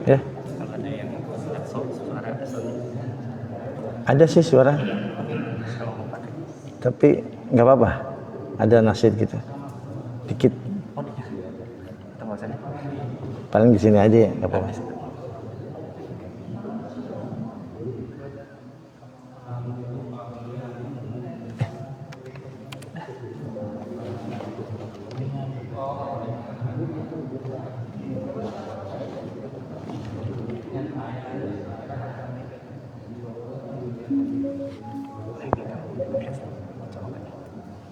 Ya. Ada sih suara, tapi nggak apa-apa. Ada nasid gitu, dikit. Paling di sini aja ya, nggak apa-apa.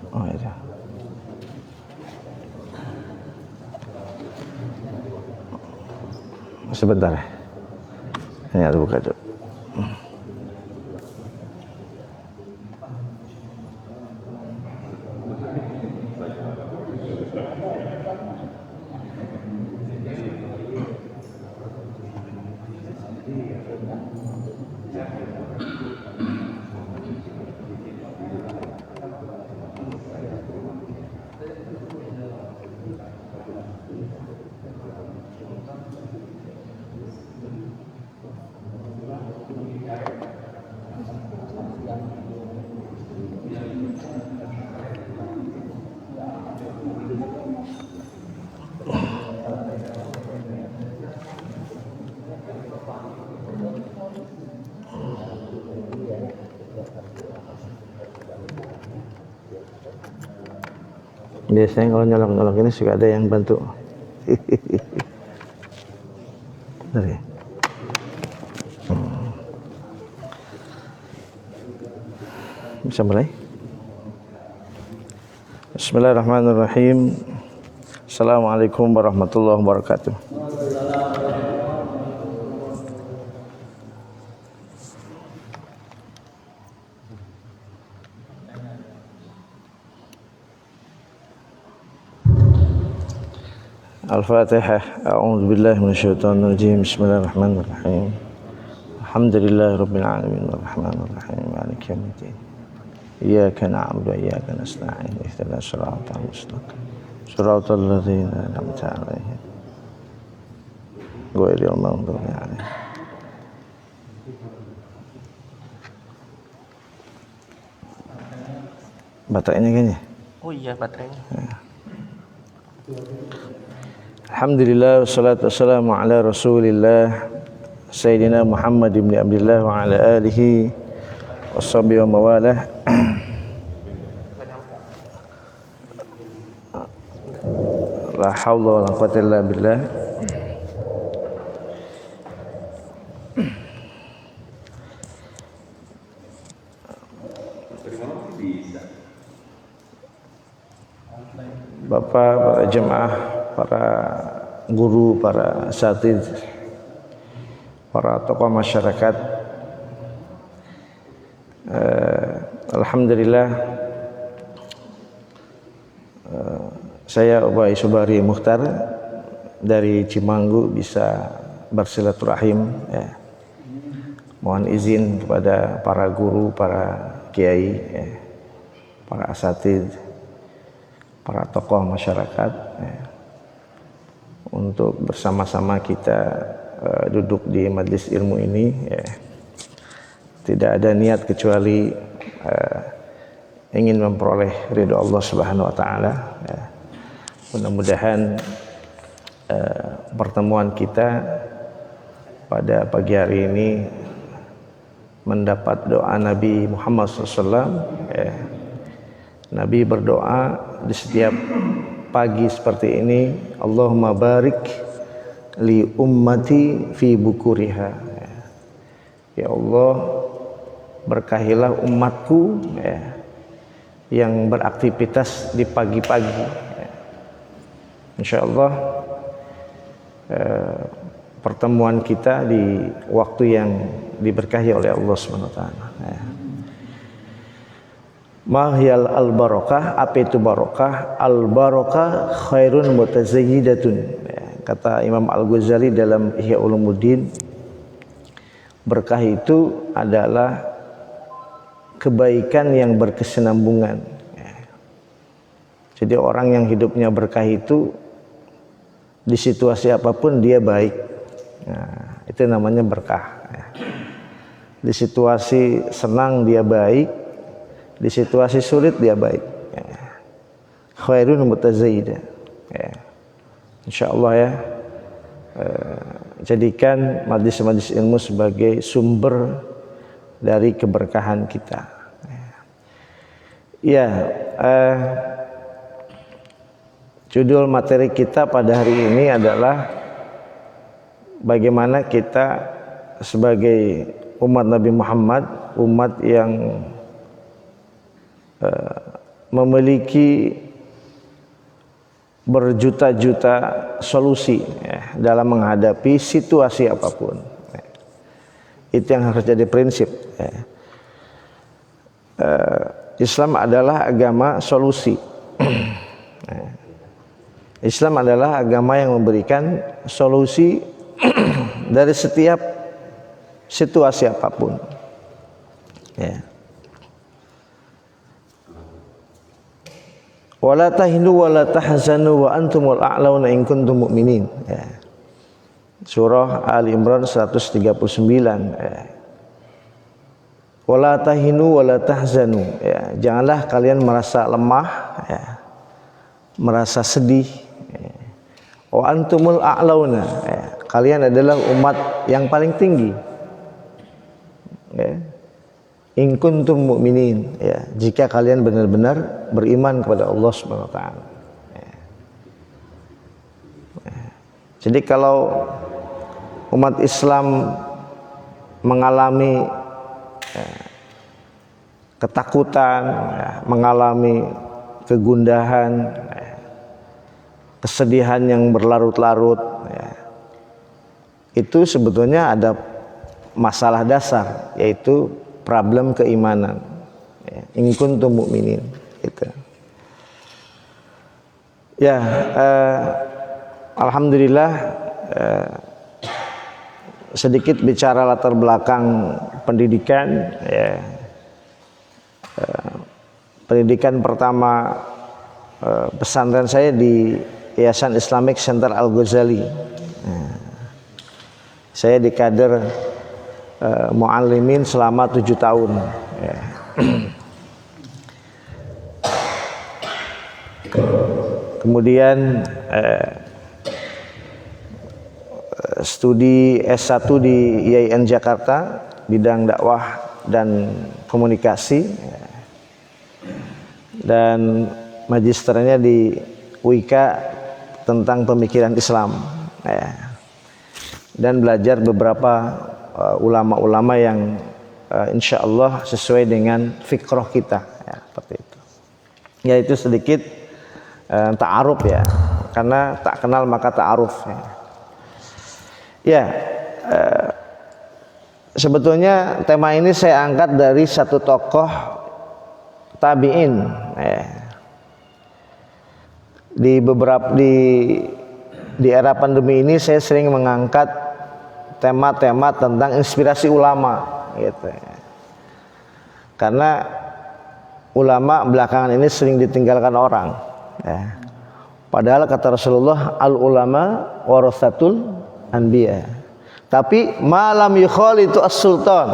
Oh iya. Sebentar ya. Ini harus buka dulu. Biasanya kalau nyolok-nyolok ini suka ada yang bantu. Benar ya? Bisa mulai? Bismillahirrahmanirrahim. Assalamualaikum warahmatullahi wabarakatuh. Al-Fatihah. A'udzu billahi minasyaitonir rajim. Bismillahirrahmanirrahim. Alhamdulillahirabbil alamin arrahmanir rahim maliki yaumiddin. Iyyaka na'budu wa iyyaka nasta'in. Ihdinas siratal mustaqim. Shiratal ladzina an'amta 'alaihim ghairil maghdubi 'alaihim. Baterainya kayaknya. Oh iya, baterainya. Ya. Alhamdulillah wassalatu wassalamu ala Rasulillah Sayyidina Muhammad ibn Abdullah wa ala alihi washabihi wa mawalah. La haula wala quwwata illa billah. Bapak, para jemaah, para guru, para asatidz, para tokoh masyarakat, alhamdulillah saya Ubay Subari Mukhtar dari Cimanggu bisa bersilaturahim ya. Mohon izin kepada para guru, para kiai ya, para asatidz, para tokoh masyarakat ya, untuk bersama-sama kita duduk di majelis ilmu ini ya. Tidak ada niat kecuali ingin memperoleh ridho Allah Subhanahu wa taala ya. Mudah-mudahan pertemuan kita pada pagi hari ini mendapat doa Nabi Muhammad SAW ya. Nabi berdoa di setiap pagi seperti ini, Allahumma barik li ummati fi bukuriha. Ya Allah, berkahilah umatku ya, yang beraktivitas di pagi-pagi ya. Insyaallah pertemuan kita di waktu yang diberkahi oleh Allah Subhanahu wa taala ya. Mahyal al-barakah, apa itu barakah? Al-barakah khairun mutazayyidatun ya, kata Imam Al-Ghazali dalam Ihya Ulumuddin, Berkah itu adalah kebaikan yang berkesinambungan. Jadi orang yang hidupnya berkah itu di situasi apapun dia baik. Nah, itu namanya berkah. Di situasi senang dia baik, di situasi sulit dia baik. Khairun mutazaidah. Insyaallah ya, jadikan majlis-majlis ilmu sebagai sumber dari keberkahan kita. Ya, judul materi kita pada hari ini adalah bagaimana kita sebagai umat Nabi Muhammad, umat yang memiliki berjuta-juta solusi dalam menghadapi situasi apapun. Itu yang harus jadi prinsip. Islam adalah agama solusi. Islam adalah agama yang memberikan solusi dari setiap situasi apapun. Wala tahinu wala tahzanu wa antumul a'launa in kuntum mu'minin. Surah Ali Imran 139. Wala tahinu wala tahzanu. Janganlah kalian merasa lemah, merasa sedih. Wa antumul a'launa. Kalian adalah umat yang paling tinggi. In kuntum mu'minin, jika kalian benar-benar beriman kepada Allah Subhanahu wa taala. Jadi kalau umat Islam mengalami ketakutan, mengalami kegundahan, kesedihan yang berlarut-larut, itu sebetulnya ada masalah dasar, yaitu problem keimanan. In kuntum mu'minin, gitu. Alhamdulillah, sedikit bicara latar belakang pendidikan. Pendidikan pertama pesantren saya di Yayasan Islamic Center Al-Ghazali. Saya di kader muallimin selama 7 tahun. Kemudian studi S1 di IAIN Jakarta, bidang dakwah dan komunikasi, dan magisternya di UIKA tentang pemikiran Islam, dan belajar beberapa ulama-ulama yang insya Allah sesuai dengan fikrah kita, seperti itu. Ya, itu sedikit ta'aruf ya, karena tak kenal maka ta'aruf. Sebetulnya tema ini saya angkat dari satu tokoh tabi'in. Di era pandemi ini saya sering mengangkat tema-tema tentang inspirasi ulama, gitu. Karena ulama belakangan ini sering ditinggalkan orang. Padahal kata Rasulullah, al ulama warasatul anbiya. Tapi malam yukhal itu as-sultan.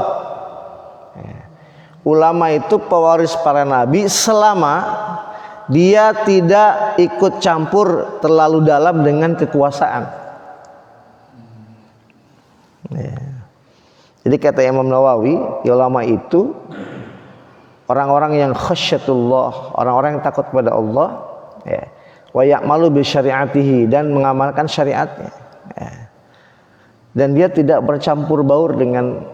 Ulama itu pewaris para nabi selama dia tidak ikut campur terlalu dalam dengan kekuasaan. Jadi kata Imam Nawawi, ulama itu orang-orang yang khasyatullah, orang-orang yang takut kepada Allah, wa ya'malu bi syari'atihi, dan mengamalkan syariatnya, dan dia tidak bercampur baur dengan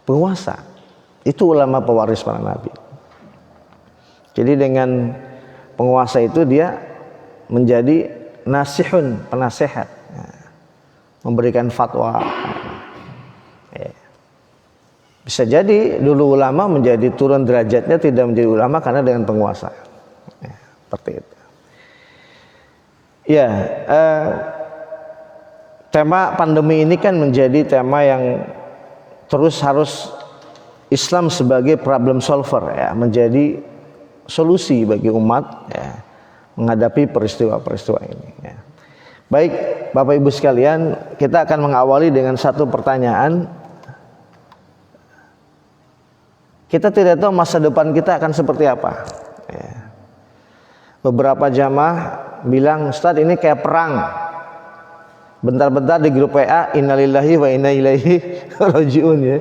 penguasa. Itu ulama pewaris para nabi. Jadi dengan penguasa itu dia menjadi nasihun, penasehat, memberikan fatwa. Bisa jadi dulu ulama menjadi turun derajatnya tidak menjadi ulama karena dengan penguasa. Seperti itu. tema pandemi ini kan menjadi tema yang terus harus Islam sebagai problem solver ya, menjadi solusi bagi umat ya, menghadapi peristiwa-peristiwa ini ya. Baik Bapak Ibu sekalian, kita akan mengawali dengan satu pertanyaan. Kita tidak tahu masa depan kita akan seperti apa ya. Beberapa jamaah bilang, Ustaz ini kayak perang. Bentar-bentar di grup WA, innalillahi wa inna ilaihi rajiun ya.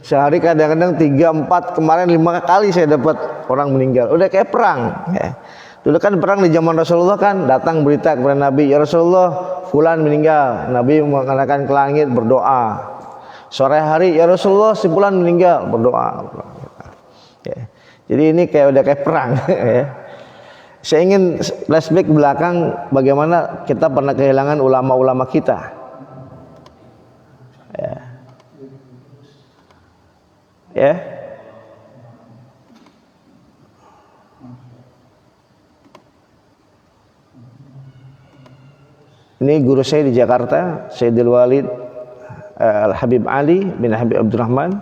Sehari kadang-kadang 3, 4, kemarin 5 kali saya dapat orang meninggal. Udah kayak perang ya. Dulu kan perang di zaman Rasulullah kan, datang berita kepada Nabi, ya Rasulullah fulan meninggal. Nabi mengatakan ke langit berdoa. Sore hari, ya Rasulullah si fulan meninggal, berdoa ya. Jadi ini kayak udah kayak perang ya. Saya ingin flashback belakang bagaimana kita pernah kehilangan ulama-ulama kita ya. Ya. Ini guru saya di Jakarta, Sayyidul Walid Al-Habib Ali bin Habib Abdurrahman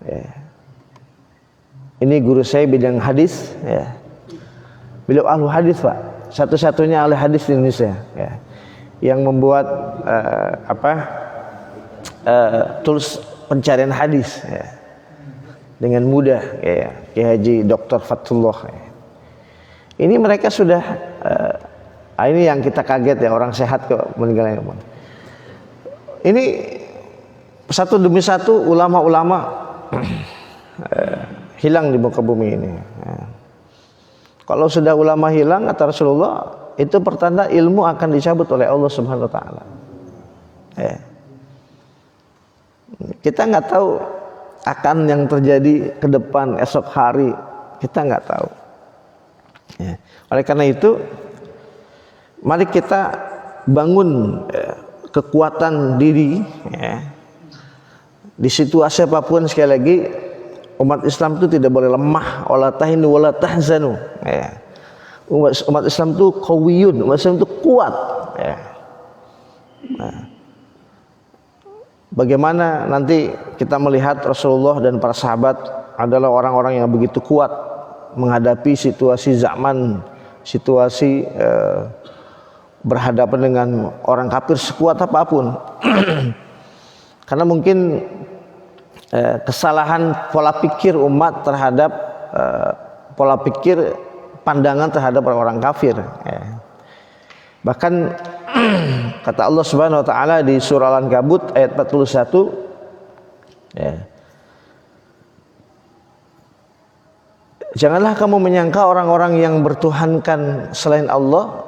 ya. Ini guru saya bidang hadis ya. Beliau ahli hadis Pak, satu-satunya ahli hadis di Indonesia ya. Yang membuat tools pencarian hadis ya, dengan mudah ya, Kiai Haji Dr. Fatullah ya. Ini mereka sudah ini yang kita kaget ya, orang sehat kok meninggal. Ini satu demi satu ulama-ulama hilang di muka bumi ini ya. Kalau sudah ulama hilang kata Rasulullah, itu pertanda ilmu akan dicabut oleh Allah Subhanahu wa taala ya. Kita nggak tahu akan yang terjadi ke depan esok hari, kita nggak tahu ya. Oleh karena itu mari kita bangun kekuatan diri ya. Di situasi apapun, sekali lagi umat Islam itu tidak boleh lemah, wala tahinu wala tahzanu ya. Umat Islam itu qawiyun, umat Islam itu kuat ya. Nah, bagaimana nanti kita melihat Rasulullah dan para sahabat adalah orang-orang yang begitu kuat menghadapi situasi zaman, situasi berhadapan dengan orang kafir sekuat apapun. Karena mungkin kesalahan pola pikir umat terhadap pola pikir pandangan terhadap orang kafir ya. Bahkan kata Allah Subhanahu wa taala di surah Al-Ankabut ayat 41 ya. Janganlah kamu menyangka orang-orang yang bertuhankan selain Allah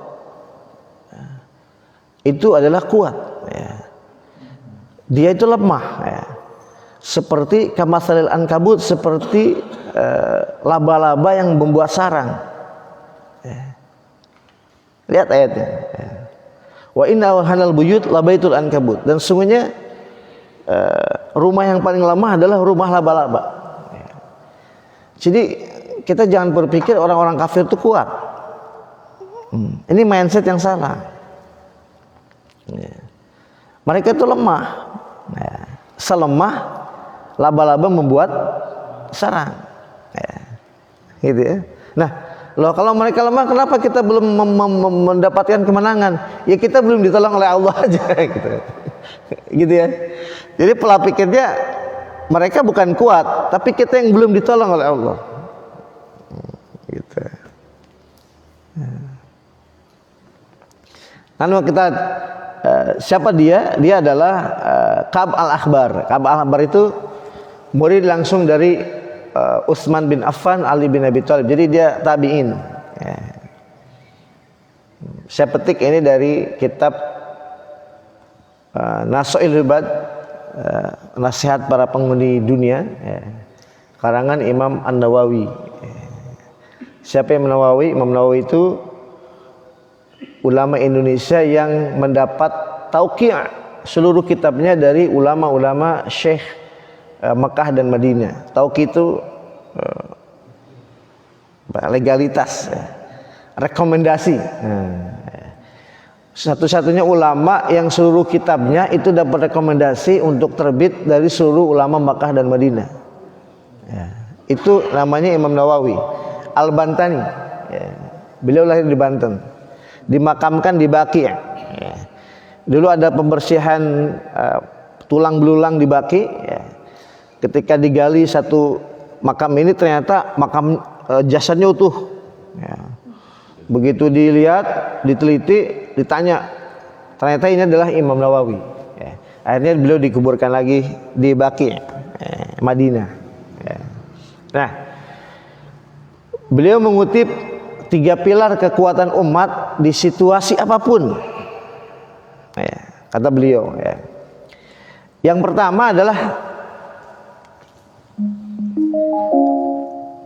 itu adalah kuat ya. Dia itu lemah ya. Seperti kamatsalil ankabut, seperti laba-laba yang membuat sarang ya. Lihat ayatnya ya. Wa inna awhanal buyut labaitul ankabut, dan sungguhnya rumah yang paling lemah adalah rumah laba-laba ya. Jadi kita jangan berpikir orang-orang kafir itu kuat. Ini mindset yang salah ya. Mereka itu lemah ya. Selemah laba-laba membuat sarang ya. Gitu ya. Nah, loh kalau mereka lemah, kenapa kita belum mendapatkan kemenangan? Ya kita belum ditolong oleh Allah aja gitu. Gitu ya. Jadi pola pikirnya mereka bukan kuat, tapi kita yang belum ditolong oleh Allah. Gitu. Lalu kita siapa dia? Dia adalah Ka'ab al-Akhbar. Ka'ab al-Akhbar itu murid langsung dari Utsman bin Affan, Ali bin Abi Thalib. Jadi dia tabi'in ya. Saya petik ini dari kitab Nasail Ibad, nasihat para penghuni dunia ya. Karangan Imam An-Nawawi ya. Siapa yang Nawawi? Imam Nawawi itu ulama Indonesia yang mendapat tauqi' seluruh kitabnya dari ulama-ulama Syekh Mekah dan Madinah. Tauqi' itu legalitas, rekomendasi. Satu-satunya ulama yang seluruh kitabnya itu dapat rekomendasi untuk terbit dari seluruh ulama Makkah dan Madinah. Ya, itu namanya Imam Nawawi Al-Bantani. Ya, beliau lahir di Banten, dimakamkan di Baqi'. Ya. Dulu ada pembersihan tulang belulang di Baqi'. Ya. Ketika digali satu makam ini ternyata makam jasadnya utuh. Ya. Begitu dilihat, diteliti, ditanya, ternyata ini adalah Imam Nawawi. Ya. Akhirnya beliau dikuburkan lagi di Baqi', Madinah. Ya. Nah, beliau mengutip 3 pilar kekuatan umat di situasi apapun. Ya, kata beliau. Ya. Yang pertama adalah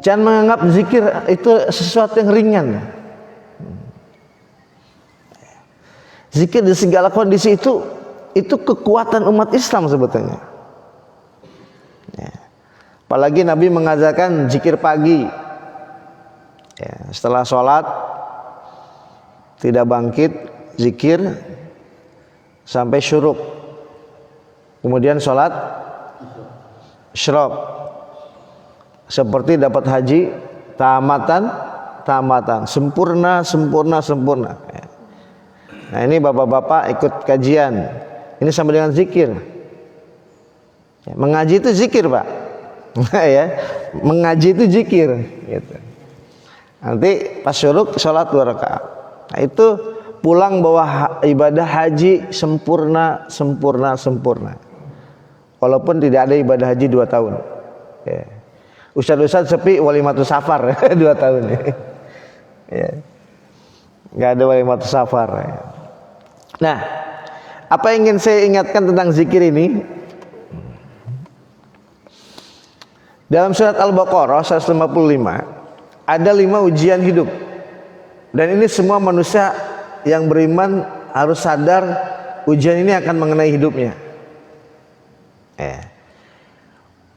jangan menganggap zikir itu sesuatu yang ringan. Zikir di segala kondisi itu kekuatan umat Islam sebetulnya. Ya. Apalagi Nabi mengajarkan zikir pagi. Ya, setelah sholat tidak bangkit, zikir sampai syuruk. Kemudian sholat isyraq. Seperti dapat haji, tamatan, sempurna. Ya. Nah, ini bapak-bapak ikut kajian, ini sama dengan zikir. Ya, mengaji itu zikir, Pak. Ya, mengaji itu zikir. Gitu. Nanti pas syuruk sholat 2 rakaat. Nah, itu pulang bawa ibadah haji sempurna. Walaupun tidak ada ibadah haji 2 tahun. Ya. Ustadz sepi walimatus safar 2 tahun. Ya. Nggak ada walimatus safar. Ya. Nah, apa yang ingin saya ingatkan tentang zikir ini? Dalam surat Al-Baqarah 155 ada 5 ujian hidup. Dan ini semua manusia yang beriman harus sadar ujian ini akan mengenai hidupnya.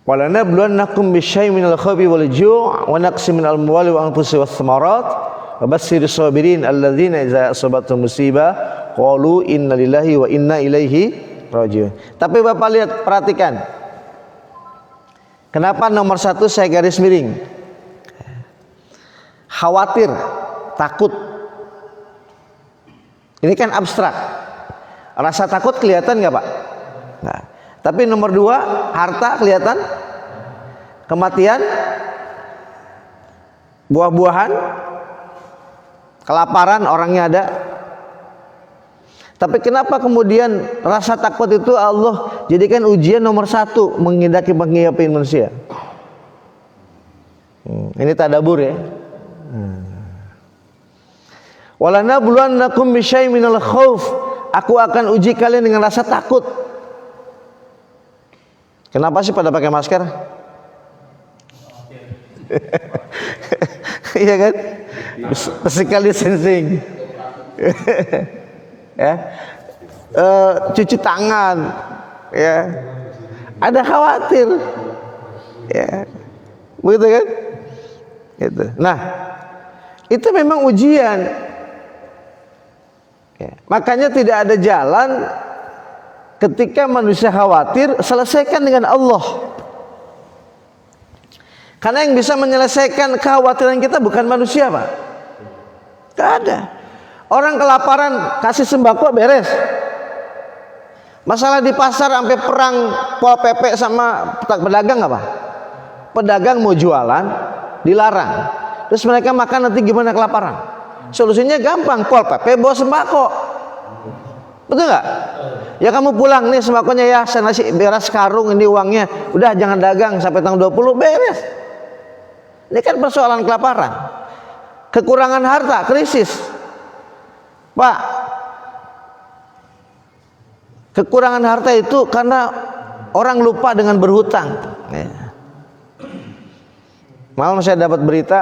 Walanabluwannakum bisyai'in minal khawfi wal ju' wa naqsin minal amwali wa anfusi was thamarat wa basyyiris sabirin alladzina idza asabathum musibah qalu inna lillahi wa inna ilaihi raji'un. Tapi Bapak lihat, perhatikan. Kenapa nomor 1 saya garis miring? Khawatir, takut. Ini kan abstrak. Rasa takut kelihatan nggak, Pak? Nah. Tapi nomor 2, harta kelihatan, kematian, buah-buahan, kelaparan orangnya ada. Tapi kenapa kemudian rasa takut itu Allah jadikan ujian nomor 1 menghadapi manusia? Ini tadabbur ya. Walanabluwannakum bisyai'in minal khauf. Aku akan uji kalian dengan rasa takut. Kenapa sih pada pakai masker? Iya kan? Physical distancing. Ya. Cuci tangan. Ya. Ada khawatir. Ya. Begitu kan? Gitu. Nah, itu memang ujian. Ya. Makanya tidak ada jalan ketika manusia khawatir, selesaikan dengan Allah. Karena yang bisa menyelesaikan kekhawatiran kita bukan manusia, Pak. Tidak ada. Orang kelaparan kasih sembako beres. Masalah di pasar sampai perang Pol PP sama pedagang apa? Pedagang mau jualan dilarang. Terus mereka makan nanti gimana kelaparan? Solusinya gampang, Pol PP bawa sembako. Betul nggak? Ya kamu pulang nih sembakonya ya, saya nasi beras karung ini uangnya. Udah jangan dagang sampai tanggal 20 beres. Ini kan persoalan kelaparan. Kekurangan harta, krisis. Pak, kekurangan harta itu karena orang lupa dengan berhutang. Malam saya dapat berita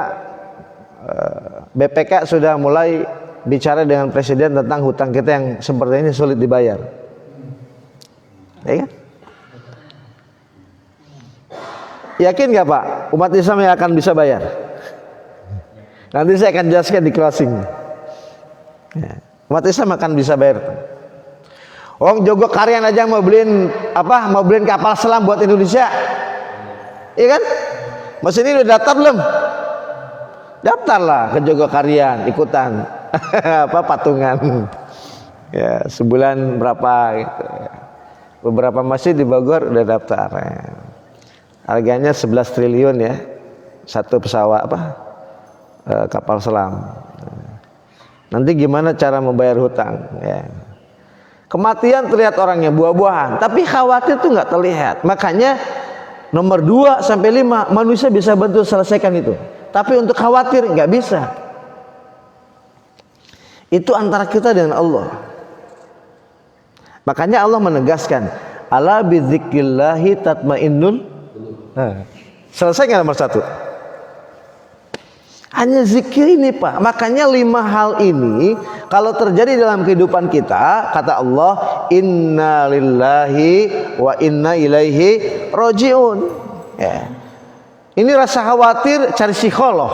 BPK sudah mulai bicara dengan presiden tentang hutang kita yang seperti ini sulit dibayar. Ya kan? Yakin nggak Pak umat Islam yang akan bisa bayar? Nanti saya akan jelaskan di closing. Ya. Umat Islam akan bisa bayar hutang. Wong Jogo Karyan aja mau beliin apa? Mau beliin kapal selam buat Indonesia. Iya kan? Mesin ini udah daftar belum? Daftarlah ke Jogo Karyan, ikutan apa patungan. Ya, sebulan berapa gitu. Beberapa masjid di Bogor udah daftar. Harganya 11 triliun ya. Satu pesawat apa? Kapal selam. Nanti gimana cara membayar hutang ya. Kematian terlihat orangnya buah-buahan, tapi khawatir itu nggak terlihat. Makanya nomor 2 sampai 5 manusia bisa bantu selesaikan itu. Tapi untuk khawatir nggak bisa. Itu antara kita dengan Allah. Makanya Allah menegaskan, ala bidzikrillahi tatmainnul. Selesai nggak nomor 1? Hanya zikir ini Pak. Makanya 5 hal ini kalau terjadi dalam kehidupan kita, kata Allah, inna lillahi wa inna ilaihi roji'un. Ya. Ini rasa khawatir cari psikolog.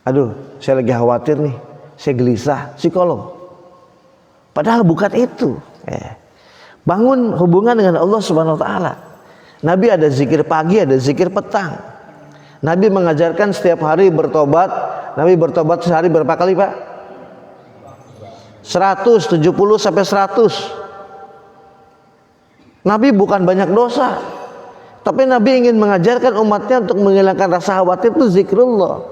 Aduh, saya lagi khawatir nih, saya gelisah, psikolog. Padahal bukan itu. Ya. Bangun hubungan dengan Allah Subhanahu Wa Taala. Nabi ada zikir pagi, ada zikir petang. Nabi mengajarkan setiap hari bertobat. Nabi bertobat sehari berapa kali Pak? 170 sampai 100. Nabi bukan banyak dosa, tapi Nabi ingin mengajarkan umatnya untuk menghilangkan rasa khawatir itu zikrullah,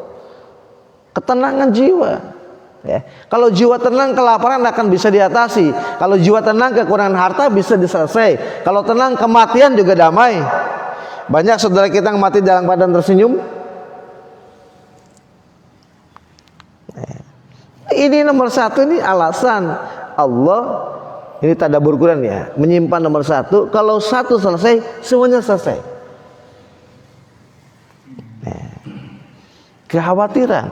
ketenangan jiwa. Ya. Kalau jiwa tenang, kelaparan akan bisa diatasi. Kalau jiwa tenang, kekurangan harta bisa diselesai. Kalau tenang, kematian juga damai. Banyak saudara kita yang mati dalam keadaan tersenyum. Ini nomor 1, ini alasan Allah, ini tadabbur Quran ya, menyimpan nomor 1. Kalau 1 selesai, semuanya selesai. Kekhawatiran.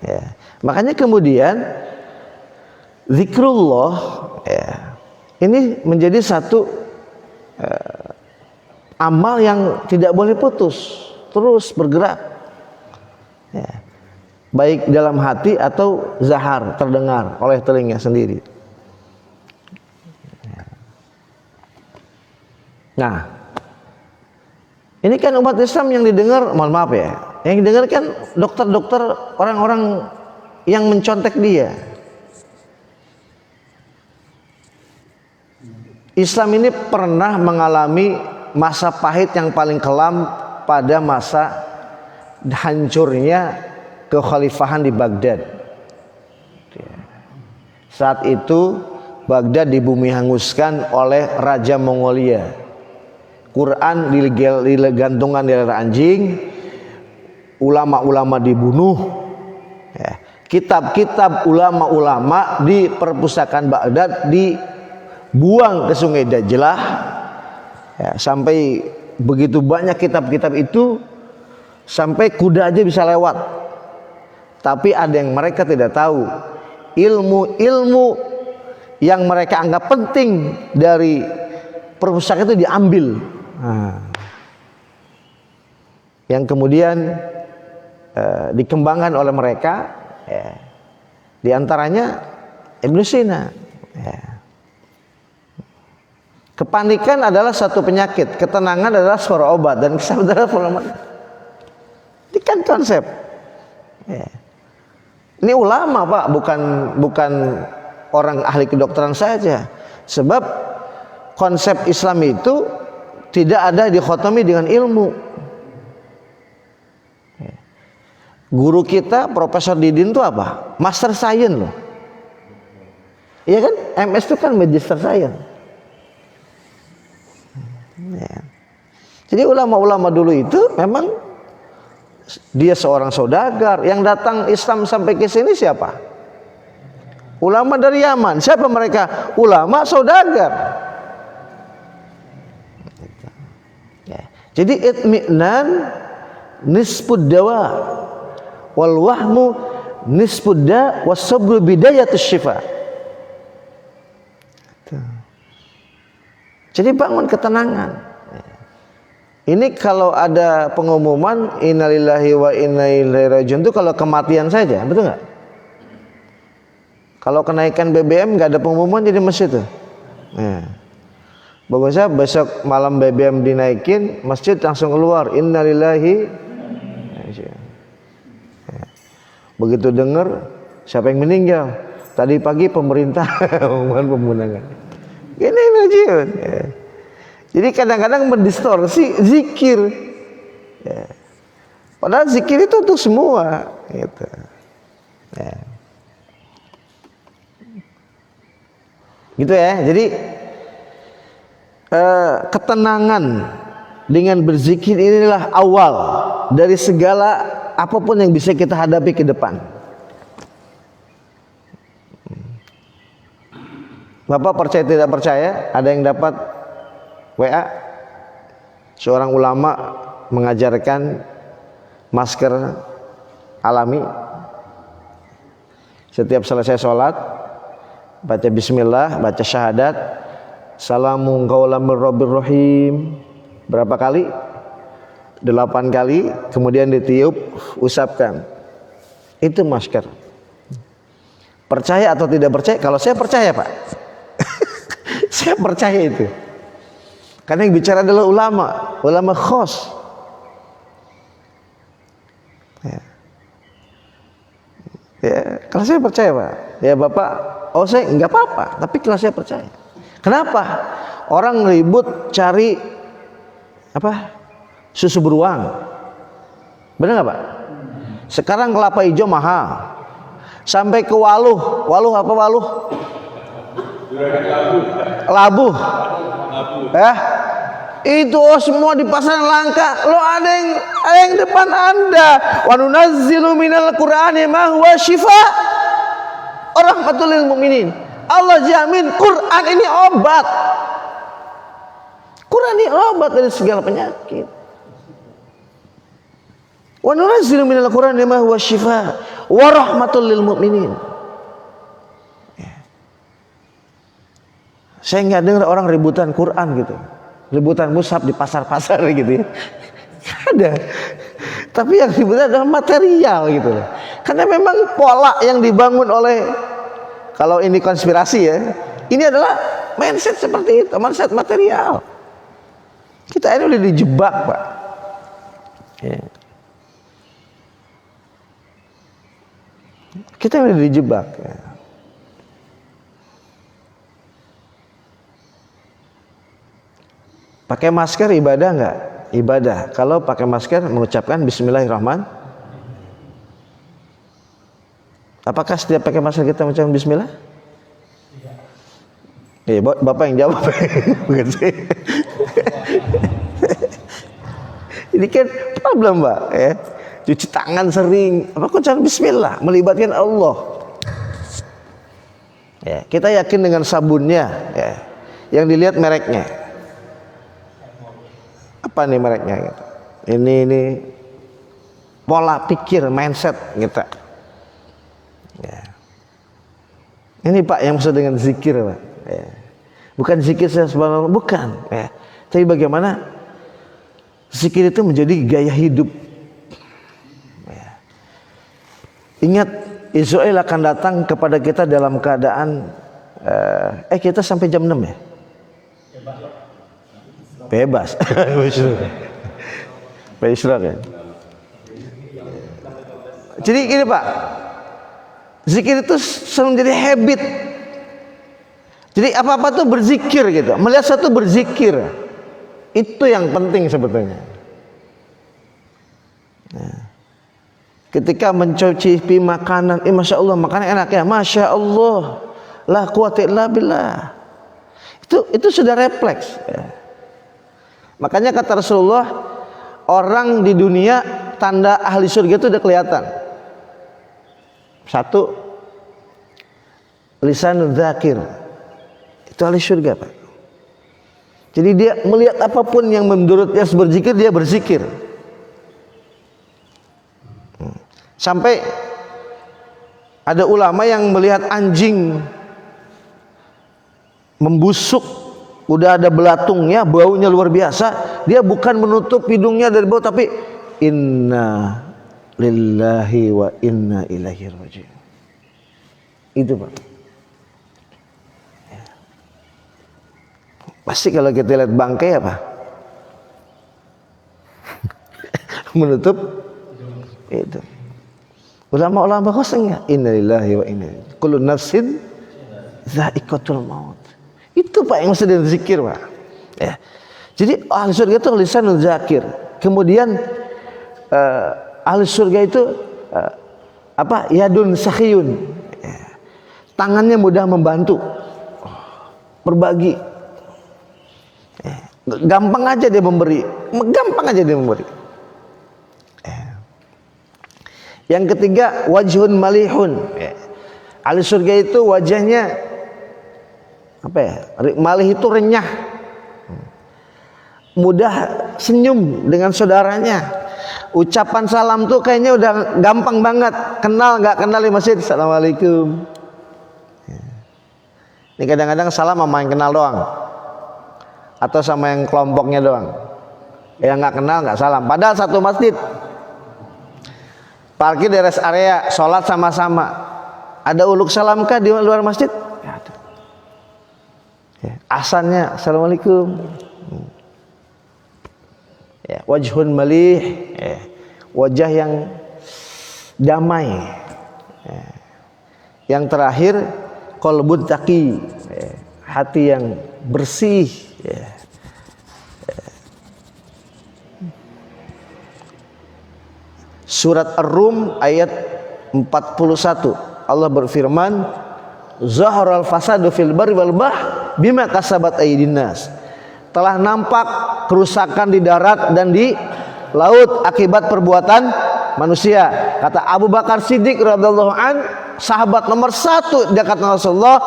Ya. Makanya kemudian zikrullah ya, ini menjadi satu amal yang tidak boleh putus, terus bergerak ya. Baik dalam hati atau zahar, terdengar oleh telinga sendiri. Nah, ini kan umat Islam yang didengar, mohon maaf ya, yang didengar kan dokter-dokter, orang-orang yang mencontek dia. Islam ini pernah mengalami masa pahit yang paling kelam pada masa hancurnya kekhalifahan di Baghdad. Saat itu Baghdad dibumi hanguskan oleh Raja Mongolia. Quran digantungan di layar anjing, ulama-ulama dibunuh. Ya. Kitab-kitab ulama-ulama di perpustakaan Baghdad dibuang ke Sungai Dajlah ya, sampai begitu banyak kitab-kitab itu sampai kuda aja bisa lewat. Tapi ada yang mereka tidak tahu, ilmu-ilmu yang mereka anggap penting dari perpustakaan itu diambil. Yang kemudian dikembangkan oleh mereka. Ya. Di antaranya Ibnu Sina. Ya. Kepanikan adalah satu penyakit, ketenangan adalah suara obat, dan kesadaran ulama. Ini kan konsep. Ya. Ini ulama Pak, bukan orang ahli kedokteran saja. Sebab konsep Islam itu tidak ada dikotomi dengan ilmu. Guru kita Profesor Didin itu apa? Master Science loh. Iya kan? MS itu kan Magister Science. Ya. Jadi ulama-ulama dulu itu memang dia seorang saudagar. Yang datang Islam sampai ke sini siapa? Ulama dari Yaman. Siapa mereka? Ulama saudagar. Ya. Jadi itminan nisfud dawa wal wahmu nisfud da was sabru bidayatus syifa. Jadi bangun ketenangan. Ini kalau ada pengumuman innalillahi wa inna ilaihi rajiun itu kalau kematian saja, betul nggak? Kalau kenaikan BBM nggak ada pengumuman jadi masjid tuh. Nah, bagusnya besok malam BBM dinaikin, masjid langsung keluar innalillahi. Begitu dengar siapa yang meninggal? Tadi pagi pemerintah mengumumkan pemenangan. Ini rajiun. Jadi kadang-kadang mendistorsi zikir. Ya. Padahal zikir itu untuk semua. Gitu. Ya. Gitu ya. Jadi ketenangan dengan berzikir inilah awal dari segala apapun yang bisa kita hadapi ke depan. Bapak percaya tidak percaya, ada yang dapat WA seorang ulama mengajarkan masker alami. Setiap selesai sholat baca bismillah, baca syahadat, salamun qaulam mir rabbir rahim. Berapa kali? 8 kali, kemudian ditiup, usapkan. Itu masker. Percaya atau tidak percaya? Kalau saya percaya, Pak. Saya percaya itu. Karena yang bicara adalah ulama khos. Ya, kalau saya percaya, Pak. Ya Bapak, saya enggak apa-apa, tapi kalau saya percaya. Kenapa? Orang ribut cari susu beruang. Benar nggak, Pak? Sekarang kelapa hijau mahal. Sampai ke Waluh. Waluh apa Waluh? Labu. Itu semua di pasaran langka. Lo ada yang depan Anda. Wa nunazzilu minal Qur'ani ma huwa syifaa wa rahmatul lil mu'minin. Allah jamin Quran ini obat. Quran ini obat dari segala penyakit. Wa nunazzilu minal Qur'ani ma huwa syifaa wa rahmatul lil mu'minin. Saya nggak dengar orang ributan Quran gitu, ributan mushaf di pasar-pasar gitu ya. Ada. Tapi yang ributan adalah material gitu. Karena memang pola yang dibangun oleh, kalau ini konspirasi ya, ini adalah mindset seperti itu, mindset material. Kita ini udah dijebak, Pak. Ya. Kita udah dijebak. Ya. Pakai masker ibadah enggak? Ibadah. Kalau pakai masker mengucapkan bismillahirrahmanirrahim. Apakah setiap pakai masker kita mengucapkan bismillah? Iya. Bapak yang jawab. Bukan saya. Ini kan problem, Mbak, ya. Cuci tangan sering. Apa ucapkan bismillah melibatkan Allah. Ya, kita yakin dengan sabunnya, ya. Yang dilihat mereknya. Apa nih mereknya gitu. Ini pola pikir, mindset kita. Ya. Ini Pak yang maksud dengan zikir, Pak. Ya. Bukan zikir saya subhanallah, bukan. Ya. Tapi bagaimana zikir itu menjadi gaya hidup. Ya. Ingat, Israel akan datang kepada kita dalam keadaan kita sampai jam 6 ya? Bebas. Bebas kan. Jadi gini Pak, zikir itu selalu menjadi habit. Jadi apa-apa tuh berzikir gitu. Melihat satu berzikir, itu yang penting sebetulnya. Nah, ketika mencicipi makanan, masya Allah makanan enak ya, masya Allah, la quwata illa billah. Itu sudah refleks. Ya. Makanya kata Rasulullah, orang di dunia tanda ahli surga itu udah kelihatan. 1, lisanul dzakir. Itu ahli surga, Pak. Jadi dia melihat apapun yang menurutnya berzikir, dia berzikir. Sampai ada ulama yang melihat anjing membusuk udah ada belatungnya, baunya luar biasa. Dia bukan menutup hidungnya dari bau, tapi inna lillahi wa inna ilaihi raji'un. Itu Pak. Ya. Pasti kalau kita lihat bangkai apa? Menutup itu. Ulama-ulama kosongnya inna lillahi wa inna ilaihi. Kullu nafsin dha'iqatul maut. Itu Pak yang mesti dizikir Pak. Ya. Jadi ahli surga itu lisanul zakir. Kemudian ahli surga itu yadun sakhiyun. Ya. Tangannya mudah membantu, berbagi. Ya. Gampang aja dia memberi. Ya. Yang ketiga wajhun malihun. Ya. Ahli surga itu wajahnya malih itu renyah, mudah senyum dengan saudaranya. Ucapan salam tuh kayaknya udah gampang banget. Kenal nggak kenal di masjid, assalamualaikum. Ini kadang-kadang salam sama yang kenal doang, atau sama yang kelompoknya doang. Yang nggak kenal nggak salam. Padahal satu masjid, parkir di rest area, sholat sama-sama. Ada uluk salam kah di luar masjid? Asannya assalamualaikum. Ya, wajhun malih, ya, wajah yang damai. Ya. Yang terakhir qalbun taqi, ya, hati yang bersih. Ya. Surat Ar-Rum ayat 41, Allah berfirman, Zaharal fasadu fil barri wal bahr bima kasabat aydin nas. Telah nampak kerusakan di darat dan di laut akibat perbuatan manusia. Kata Abu Bakar Siddiq radhiyallahu an, sahabat nomor 1 dekat Rasulullah.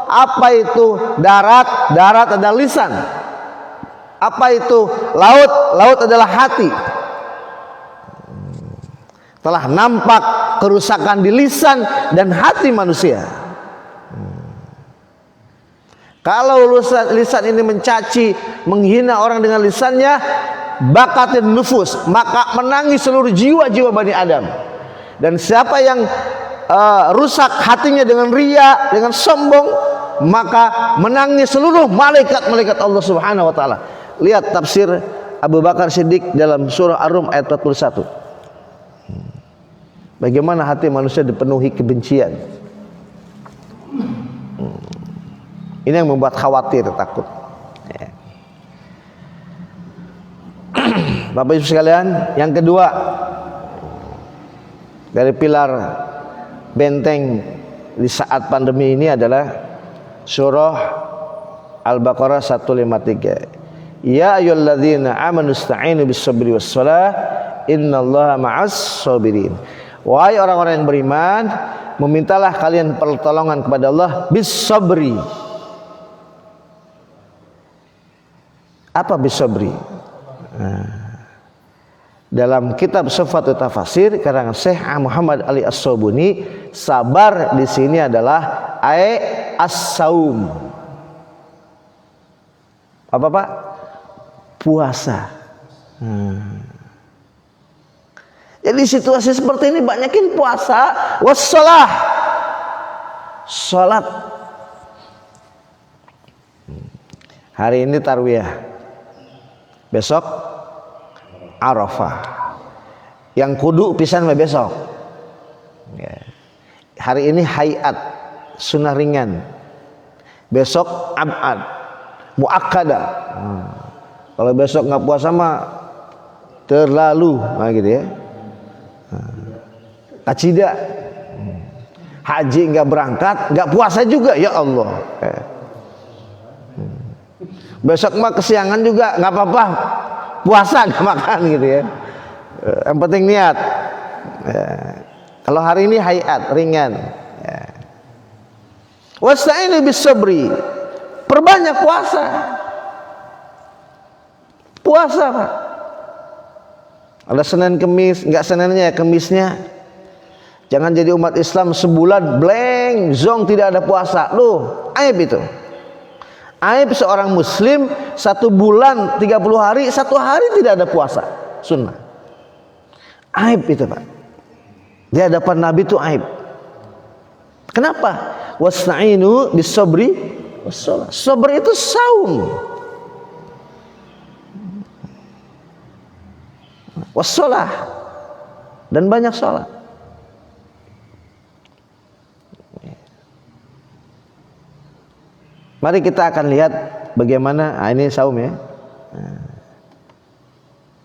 Apa itu darat? Darat adalah lisan. Apa itu laut? Laut adalah hati. Telah nampak kerusakan di lisan dan hati manusia. Kalau lisan ini mencaci, menghina orang dengan lisannya, bakatin nufus, maka menangis seluruh jiwa-jiwa Bani Adam. Dan siapa yang rusak hatinya dengan riya, dengan sombong, maka menangis seluruh malaikat-malaikat Allah Subhanahu wa taala. Lihat tafsir Abu Bakar Siddiq dalam surah Ar-Rum ayat 41. Bagaimana hati manusia dipenuhi kebencian. Ini yang membuat khawatir, takut. Ya. Bapak Ibu sekalian, yang kedua dari pilar benteng di saat pandemi ini adalah surah Al-Baqarah 153. Ya ayyuhalladzina amanu ista'inu bis-sabri was-shalah innallaha ma'as sabirin. Wahai orang-orang yang beriman, memintalah kalian pertolongan kepada Allah bis-sabri. Apa bisabri? Dalam kitab Sifatul Tafasir karangan Syekh Muhammad Ali As-Sabuni, sabar di sini adalah as-saum. Apa Pak? Puasa. Jadi situasi seperti ini banyakin puasa, wassalah, salat. Hari ini tarwiyah. Besok Arafah. Yang kudu pisan besok. Ya. Hari ini hayat, sunnah ringan. Besok abad, muakkada. Kalau besok nggak puasa mah terlalu, gitu ya. Kacida. Haji nggak berangkat, nggak puasa juga, ya Allah. Besok mah kesiangan juga nggak apa-apa, puasa nggak makan gitu ya. Yang penting niat. Ya. Kalau hari ini hayat ringan. Ya. Wasta'inu bis-sabri, perbanyak puasa. Puasa Pak. Ada Senin Kemis, nggak Seninnya ya Kemisnya. Jangan jadi umat Islam sebulan blank, zong tidak ada puasa. Loh, aib itu. Aib seorang muslim 1 bulan 30 hari, 1 hari tidak ada puasa sunnah. Aib itu Pak. Di hadapan Nabi itu aib. Kenapa? Wasta'inu bis-sabri was-shalah. Sabr itu saum. Was-shalah. Dan banyak salat. Mari kita akan lihat bagaimana ini saum ya.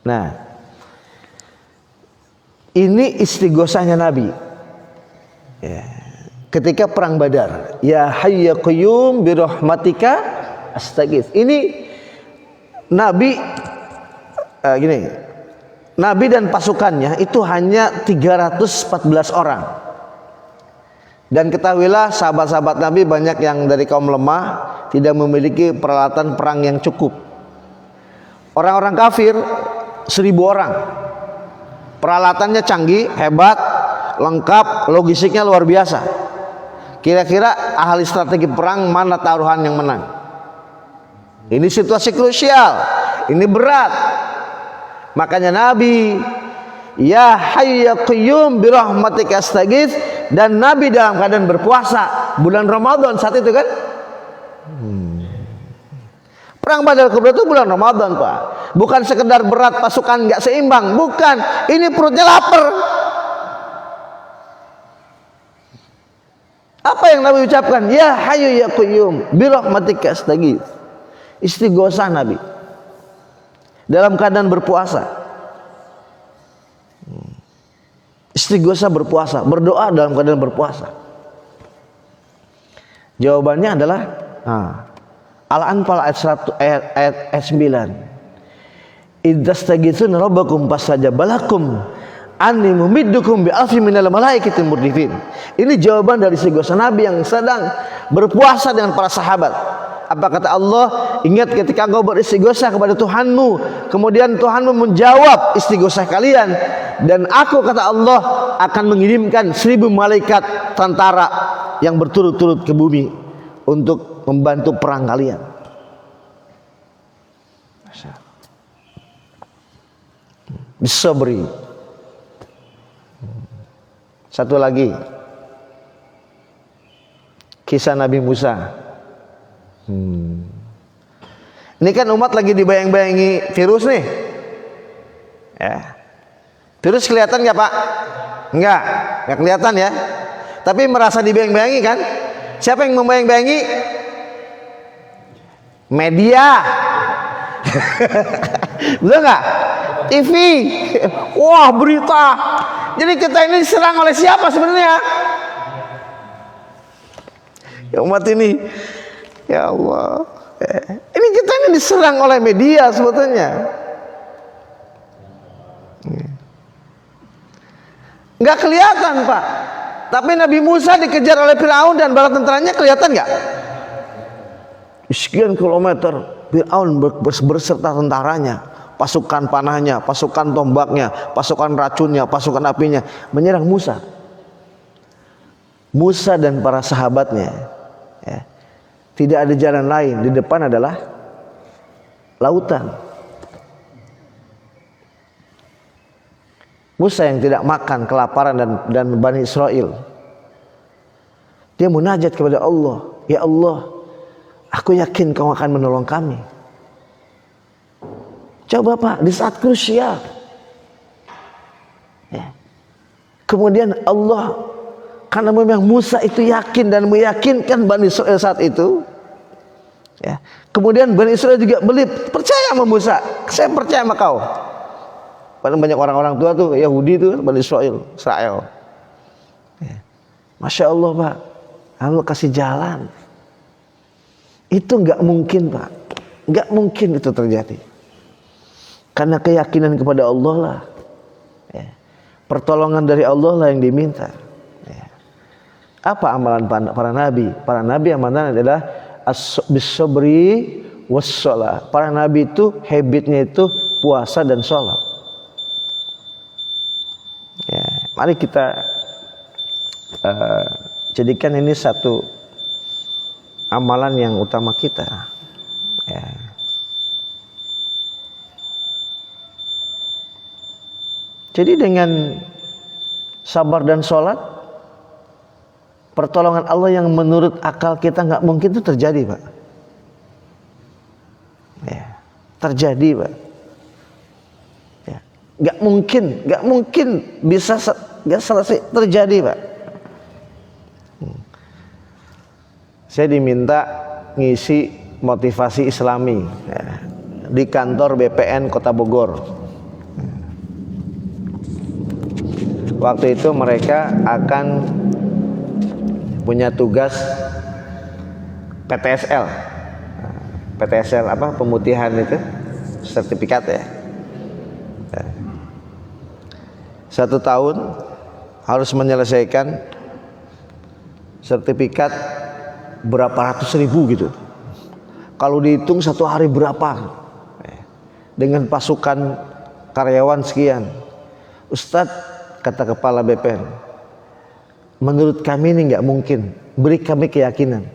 Nah, ini istighosahnya Nabi. Ya. Ketika perang Badar, ya hayy ya qayyum bi rahmatika astaghits. Ini Nabi gini. Nabi dan pasukannya itu hanya 314 orang. Dan ketahuilah sahabat-sahabat Nabi banyak yang dari kaum lemah, tidak memiliki peralatan perang yang cukup. Orang-orang kafir 1000 orang. Peralatannya canggih, hebat, lengkap, logistiknya luar biasa. Kira-kira ahli strategi perang mana taruhan yang menang? Ini situasi krusial, ini berat. Makanya Nabi, ya hayy ya qayyum bi rahmatika astaghits, dan Nabi dalam keadaan berpuasa bulan Ramadan saat itu kan. Perang Badar Kubra itu bulan Ramadan Pak. Bukan sekedar berat pasukan nggak seimbang, bukan. Ini perutnya lapar. Apa yang Nabi ucapkan? Ya hayy ya qayyum bi rahmatika astaghits. Istighosah Nabi dalam keadaan berpuasa. Istighosah berpuasa, berdoa dalam keadaan berpuasa. Jawabannya adalah Al-Anfal ayat 9. Idzastaghitsuna rabbakum fastajaba lakum anni mumiddukum bi alfin minal malaikati murdifin. Ini jawaban dari istighosah Nabi yang sedang berpuasa dengan para sahabat. Apa kata Allah? Ingat ketika engkau beristighosah kepada Tuhanmu, kemudian Tuhanmu menjawab istighosah kalian, dan aku kata Allah akan mengirimkan 1000 malaikat tentara yang berturut-turut ke bumi untuk membantu perang kalian. Bisabri. Satu lagi, kisah Nabi Musa. Ini kan umat lagi dibayang-bayangi virus nih. Ya. Virus kelihatan nggak Pak? Nggak kelihatan ya. Tapi merasa dibayang-bayangi kan? Siapa yang membayang-bayangi? Media. Betul nggak? TV. Wah, berita. Jadi kita ini diserang oleh siapa sebenarnya? Ya umat ini. Ya Allah, ini kita ini diserang oleh media sebetulnya. Nggak kelihatan Pak. Tapi Nabi Musa dikejar oleh Fir'aun dan bala tentaranya, kelihatan nggak? Sekian kilometer Fir'aun berserta tentaranya, pasukan panahnya, pasukan tombaknya, pasukan racunnya, pasukan apinya menyerang Musa. Musa dan para sahabatnya, ya. Tidak ada jalan lain, di depan adalah lautan. Musa yang tidak makan, kelaparan dan Bani Israel. Dia munajat kepada Allah, ya Allah, aku yakin kau akan menolong kami. Coba Pak, di saat krusial. Ya. Kemudian Allah, karena memang Musa itu yakin dan meyakinkan Bani Israel saat itu, ya. Kemudian Bani Israel juga percaya sama Musa. Saya percaya sama kau. Padahal banyak orang-orang tua tuh Yahudi tuh Bani Israel. Ya. Masya Allah Pak, Allah kasih jalan. Itu nggak mungkin Pak, nggak mungkin itu terjadi. Karena keyakinan kepada Allah lah, ya. Pertolongan dari Allah lah yang diminta. Apa amalan para nabi? Para nabi amalan adalah bis-sabri was-shalah. Para nabi itu habitnya itu puasa dan sholat. Ya, mari kita jadikan ini satu amalan yang utama kita. Ya. Jadi dengan sabar dan sholat, pertolongan Allah yang menurut akal kita nggak mungkin itu terjadi, Pak. Ya, terjadi, Pak. Ya, nggak mungkin bisa nggak selesai terjadi, Pak. Saya diminta ngisi motivasi Islami ya, di kantor BPN Kota Bogor. Waktu itu mereka akan punya tugas PTSL. PTSL apa? Pemutihan itu sertifikat ya. 1 tahun harus menyelesaikan sertifikat berapa ratus ribu gitu. Kalau dihitung 1 hari berapa? Dengan pasukan karyawan sekian. Ustadz, kata kepala BPN, menurut kami ini nggak mungkin, beri kami keyakinan.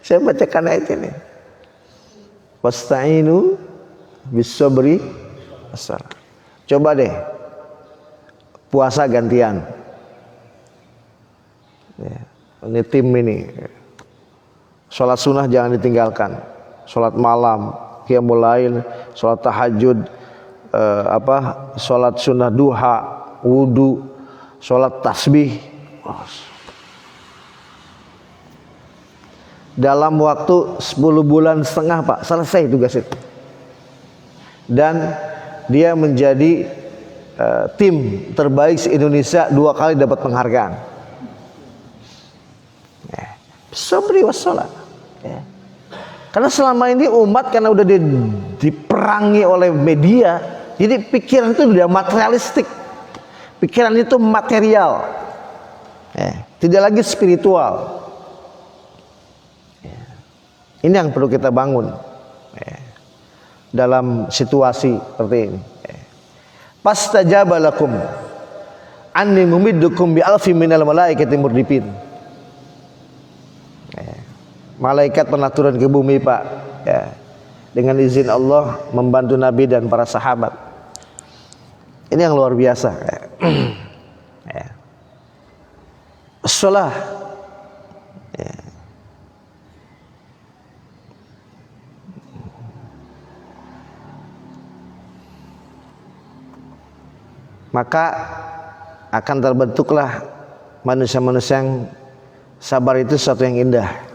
Saya bacakan ayat ini. Wasta'inu bis-sabri was-salah. Coba deh puasa gantian. Ya, ini tim ini. Sholat sunnah jangan ditinggalkan. Sholat malam, qiyamul lail, sholat tahajud, sholat sunnah duha, wudu, sholat tasbih. Dalam waktu 10 bulan setengah, Pak, selesai tugas itu. Dan dia menjadi tim terbaik se-Indonesia 2 kali dapat penghargaan. Sabri wassalam. Ya. Karena selama ini umat karena udah diperangi oleh media, jadi pikiran itu udah materialistik. Pikiran itu material. Tidak lagi spiritual. Ini yang perlu kita bangun dalam situasi seperti ini. Fastajaba lakum anni mumiddukum bi alfi minal malaikati murdifin. Malaikat pernah turun ke bumi, Pak, ya, dengan izin Allah membantu Nabi dan para sahabat. Ini yang luar biasa. Ya. Shalah. Ya. Maka akan terbentuklah manusia-manusia yang sabar itu sesuatu yang indah.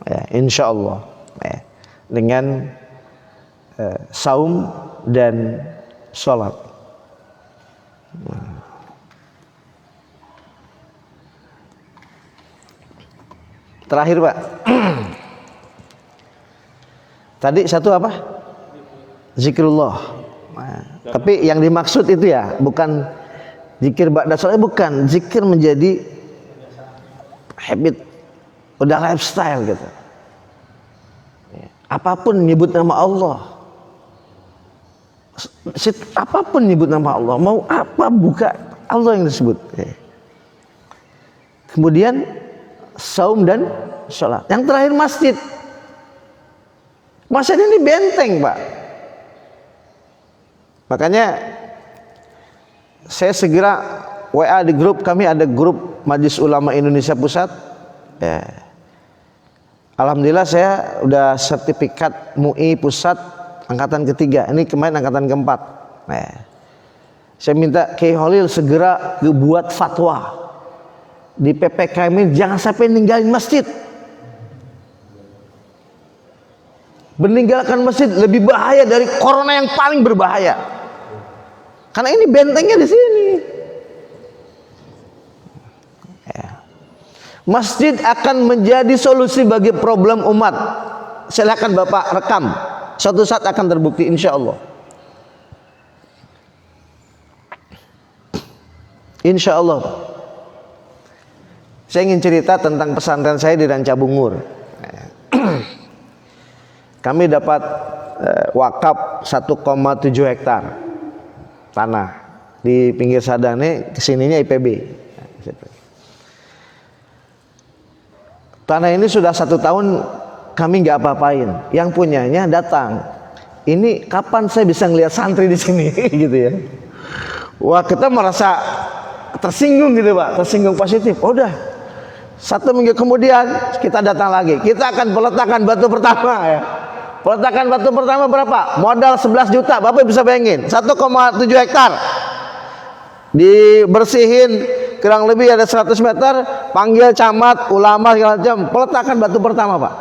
Ya, insya Allah ya, dengan saum dan sholat. Terakhir, Pak. Tadi satu apa? Zikrullah. Nah, tapi yang dimaksud itu ya bukan zikir ba'da sholat, bukan. Zikir menjadi habit, udah lifestyle gitu. Apapun nyebut nama Allah, apapun nyebut nama Allah, mau apa buka Allah yang disebut. Kemudian saum dan sholat. Yang terakhir masjid. Masjid ini benteng, Pak. Makanya saya segera WA di grup kami, ada grup Majelis Ulama Indonesia Pusat. Ya. Alhamdulillah saya udah sertifikat MUI Pusat angkatan ketiga. Ini kemarin angkatan keempat. Nah, saya minta Kiai Holil segera buat fatwa di PPKM ini, jangan sampai ninggalin masjid. Meninggalkan masjid lebih bahaya dari corona yang paling berbahaya. Karena ini bentengnya di sini. Masjid akan menjadi solusi bagi problem umat. Silakan Bapak rekam. Suatu saat akan terbukti insya Allah. Insya Allah. Saya ingin cerita tentang pesantren saya di Rancabungur. Kami dapat wakaf 1,7 hektar tanah di pinggir Sadane, kesininya IPB. Tanah ini sudah 1 tahun kami nggak apa-apain. Yang punyanya datang. Ini kapan saya bisa ngelihat santri di sini gitu ya. Wah, kita merasa tersinggung gitu Pak, tersinggung positif. Oh, udah 1 minggu kemudian kita datang lagi. Kita akan peletakan batu pertama ya. Peletakan batu pertama berapa? Modal 11 juta. Bapak bisa bayangin, 1,7 hektar. Dibersihin kurang lebih ada 100 meter, panggil camat, ulama segala macam, peletakan batu pertama Pak.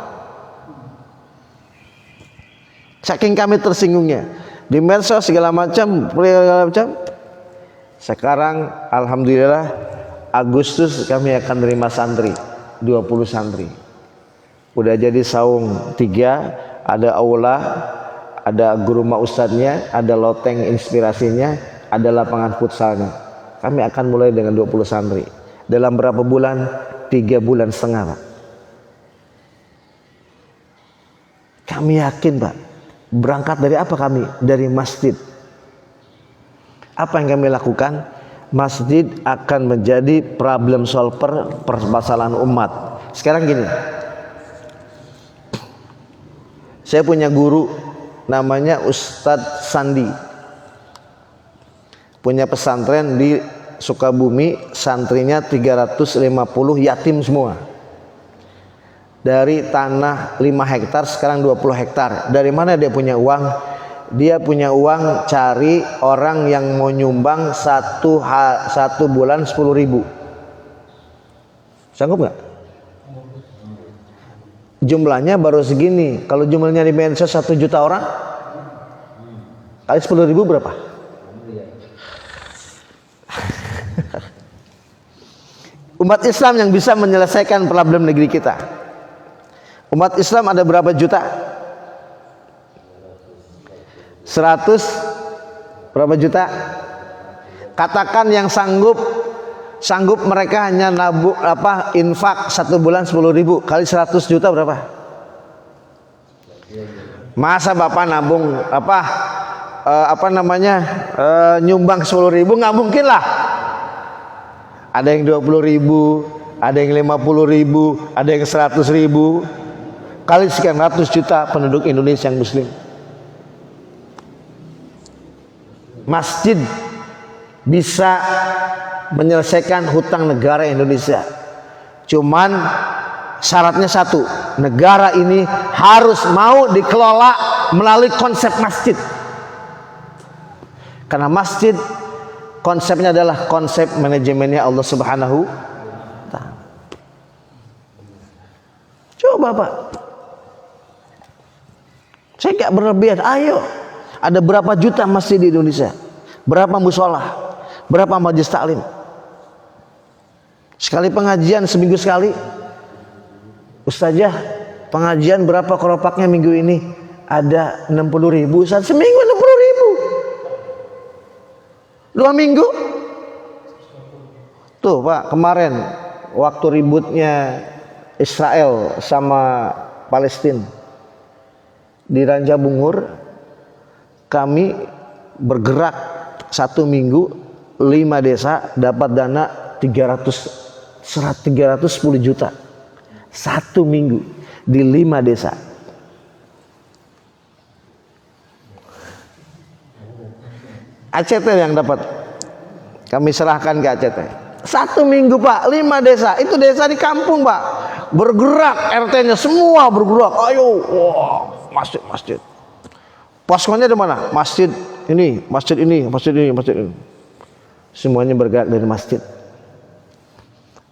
Saking kami tersinggungnya di medsos segala macam. Sekarang alhamdulillah Agustus kami akan terima santri 20 santri. Udah jadi saung 3, ada aula, ada guru ma ustadznya, ada loteng inspirasinya, ada lapangan futsalnya. Kami akan mulai dengan 20 santri. Dalam berapa bulan? 3,5 bulan Pak. Kami yakin Pak, berangkat dari apa kami? Dari masjid. Apa yang kami lakukan? Masjid akan menjadi problem solver permasalahan umat. Sekarang gini, saya punya guru namanya Ustadz Sandi, punya pesantren di Sukabumi, santrinya 350 yatim semua. Dari tanah 5 hektar sekarang 20 hektar. Dari mana dia punya uang? Dia punya uang cari orang yang mau nyumbang satu bulan 10.000. Sanggup nggak? Jumlahnya baru segini. Kalau jumlahnya di medsos 1 juta orang, kali 10.000 berapa? Umat Islam yang bisa menyelesaikan problem negeri kita. Umat Islam ada berapa juta? 100 berapa juta? Katakan yang sanggup mereka hanya nabung infak 1 bulan 10.000 kali 100 juta berapa? Masa Bapak nabung nyumbang 10.000? Nggak mungkin lah. Ada yang 20.000, ada yang 50.000, ada yang 100.000 kali sekian ratus juta penduduk Indonesia yang muslim. Masjid bisa menyelesaikan hutang negara Indonesia. Cuman syaratnya satu, negara ini harus mau dikelola melalui konsep masjid. Karena masjid konsepnya adalah konsep manajemennya Allah Subhanahu wa ta'ala. Coba Pak, saya gak berlebihan. Ayo, ada berapa juta masjid di Indonesia? Berapa musola? Berapa majelis taklim? Sekali pengajian seminggu sekali. Ustazah, pengajian berapa keropaknya minggu ini? Ada 60.000 Ustaz. Seminggu 60.000. 2 minggu? Tuh Pak, kemarin waktu ributnya Israel sama Palestina di Ranja Bungur, kami bergerak 1 minggu 5 desa dapat dana 310 juta 1 minggu di 5 desa. ACT yang dapat, kami serahkan ke ACT 1 minggu Pak, 5 desa. Itu desa di kampung Pak, bergerak, RT-nya semua bergerak. Ayo, wah, masjid. Poskonya di mana? Masjid ini, masjid ini, masjid ini, masjid ini. Semuanya bergerak dari masjid.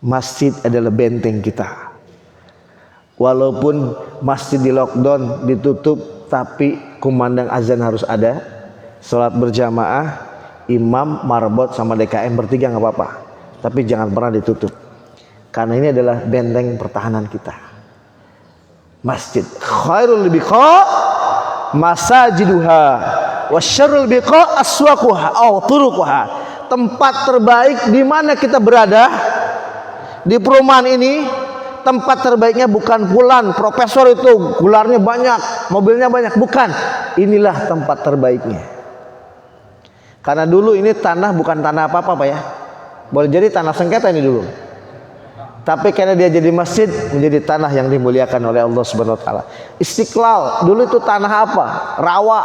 Masjid adalah benteng kita. Walaupun masjid di lockdown, ditutup, tapi kumandang azan harus ada. Salat berjamaah, imam, marbot sama DKM bertiga nggak apa-apa. Tapi jangan pernah ditutup. Karena ini adalah benteng pertahanan kita. Masjid khairul biqa masajiduha wasyarrul biqa aswaquha aw turuquha. Tempat terbaik di mana kita berada di perumahan ini, tempat terbaiknya bukan fulan profesor itu gelarnya banyak, mobilnya banyak, bukan. Inilah tempat terbaiknya. Karena dulu ini tanah bukan tanah apa-apa Pak ya. Boleh jadi tanah sengketa ini dulu. Tapi karena dia jadi masjid, menjadi tanah yang dimuliakan oleh Allah Subhanahu wa taala. Istiqlal dulu itu tanah apa? Rawa,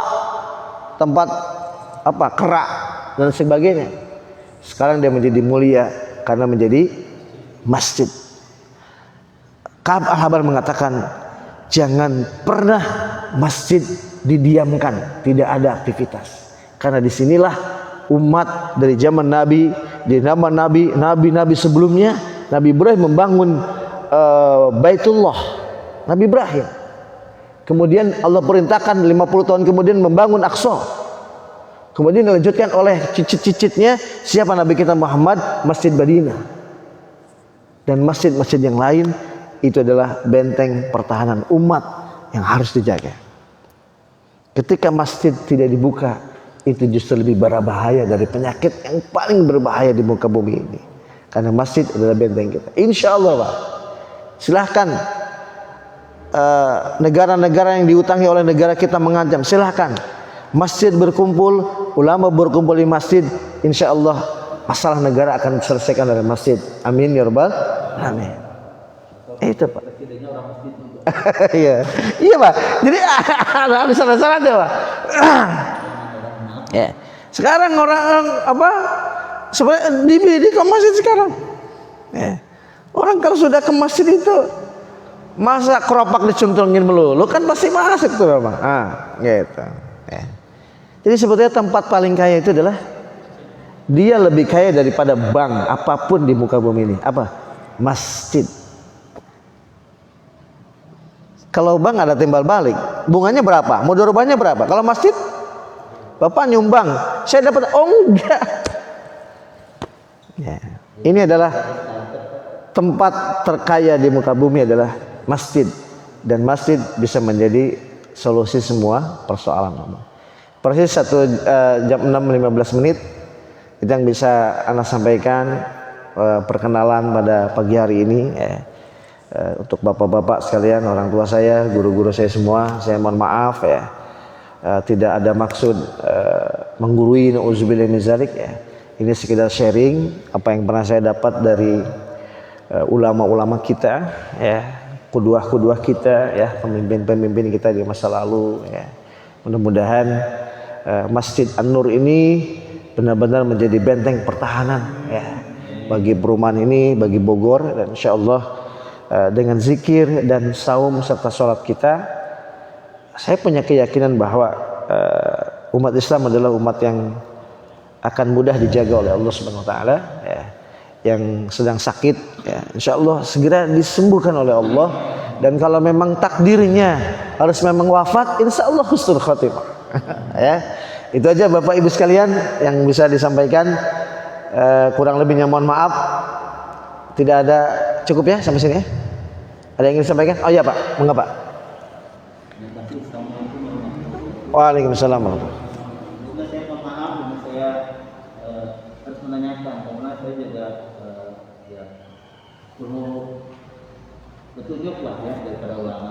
tempat apa? Kerak dan sebagainya. Sekarang dia menjadi mulia karena menjadi masjid. Ka'ab al-Ahbar mengatakan, jangan pernah masjid didiamkan, tidak ada aktivitas. Karena disinilah umat dari zaman Nabi, di zaman Nabi sebelumnya, Nabi Ibrahim membangun Baitullah, Nabi Ibrahim. Kemudian Allah perintahkan 50 tahun kemudian membangun Aqsa. Kemudian dilanjutkan oleh cicit-cicitnya siapa Nabi kita Muhammad, Masjid Madinah. Dan masjid-masjid yang lain itu adalah benteng pertahanan umat yang harus dijaga. Ketika masjid tidak dibuka, itu justru lebih berbahaya dari penyakit yang paling berbahaya di muka bumi ini. Karena masjid adalah benteng kita. Insya Allah Pak, silahkan negara-negara yang diutangi oleh negara kita mengancam, silahkan masjid berkumpul, ulama berkumpul di masjid, insya Allah masalah negara akan diselesaikan dari masjid. Amin ya rabbal alamin. Itu Pak. Iya, iya Pak. Jadi ada salah-salahnya Pak. Ya. Sekarang orang apa? Sebenarnya dibidik ke masjid sekarang. Ya. Orang kalau sudah ke masjid itu masa keropak dicuntungin melulu kan pasti masuk tuh Bang. Gitu. Ya. Jadi sebetulnya tempat paling kaya itu adalah dia lebih kaya daripada bank apapun di muka bumi ini. Apa? Masjid. Kalau bank ada timbal balik, bunganya berapa? Mudharabahnya berapa? Kalau masjid, Bapak nyumbang, saya dapat, oh enggak. Ya. Ini adalah tempat terkaya di muka bumi adalah masjid, dan masjid bisa menjadi solusi semua persoalan. Persis jam 6.15 itu yang bisa Anda sampaikan perkenalan pada pagi hari ini. Untuk bapak-bapak sekalian, orang tua saya, guru-guru saya semua, saya mohon maaf ya. Tidak ada maksud menggurui, nauzubillah min zalik ya. Ini sekedar sharing apa yang pernah saya dapat dari ulama-ulama kita ya, kuduah-kuduah kita ya, pemimpin-pemimpin kita di masa lalu ya. Mudah-mudahan Masjid An-Nur ini benar-benar menjadi benteng pertahanan ya bagi perumahan ini, bagi Bogor, dan insyaallah dengan zikir dan saum serta sholat kita, saya punya keyakinan bahwa umat Islam adalah umat yang akan mudah dijaga oleh Allah Subhanahu wa taala ya. Yang sedang sakit ya, insyaallah segera disembuhkan oleh Allah, dan kalau memang takdirnya harus memang wafat, insyaallah husnul khotimah. Ya. Itu aja Bapak Ibu sekalian yang bisa disampaikan, kurang lebihnya mohon maaf. Tidak ada, cukup ya sampai sini ya. Ada yang ingin disampaikan? Oh iya Pak, mengapa Pak? Waalaikumsalam warahmatullahi. Saya mohon maaf, saya harus menanyakan karena saya juga ya perlu petunjuk lah ya dari para ulama,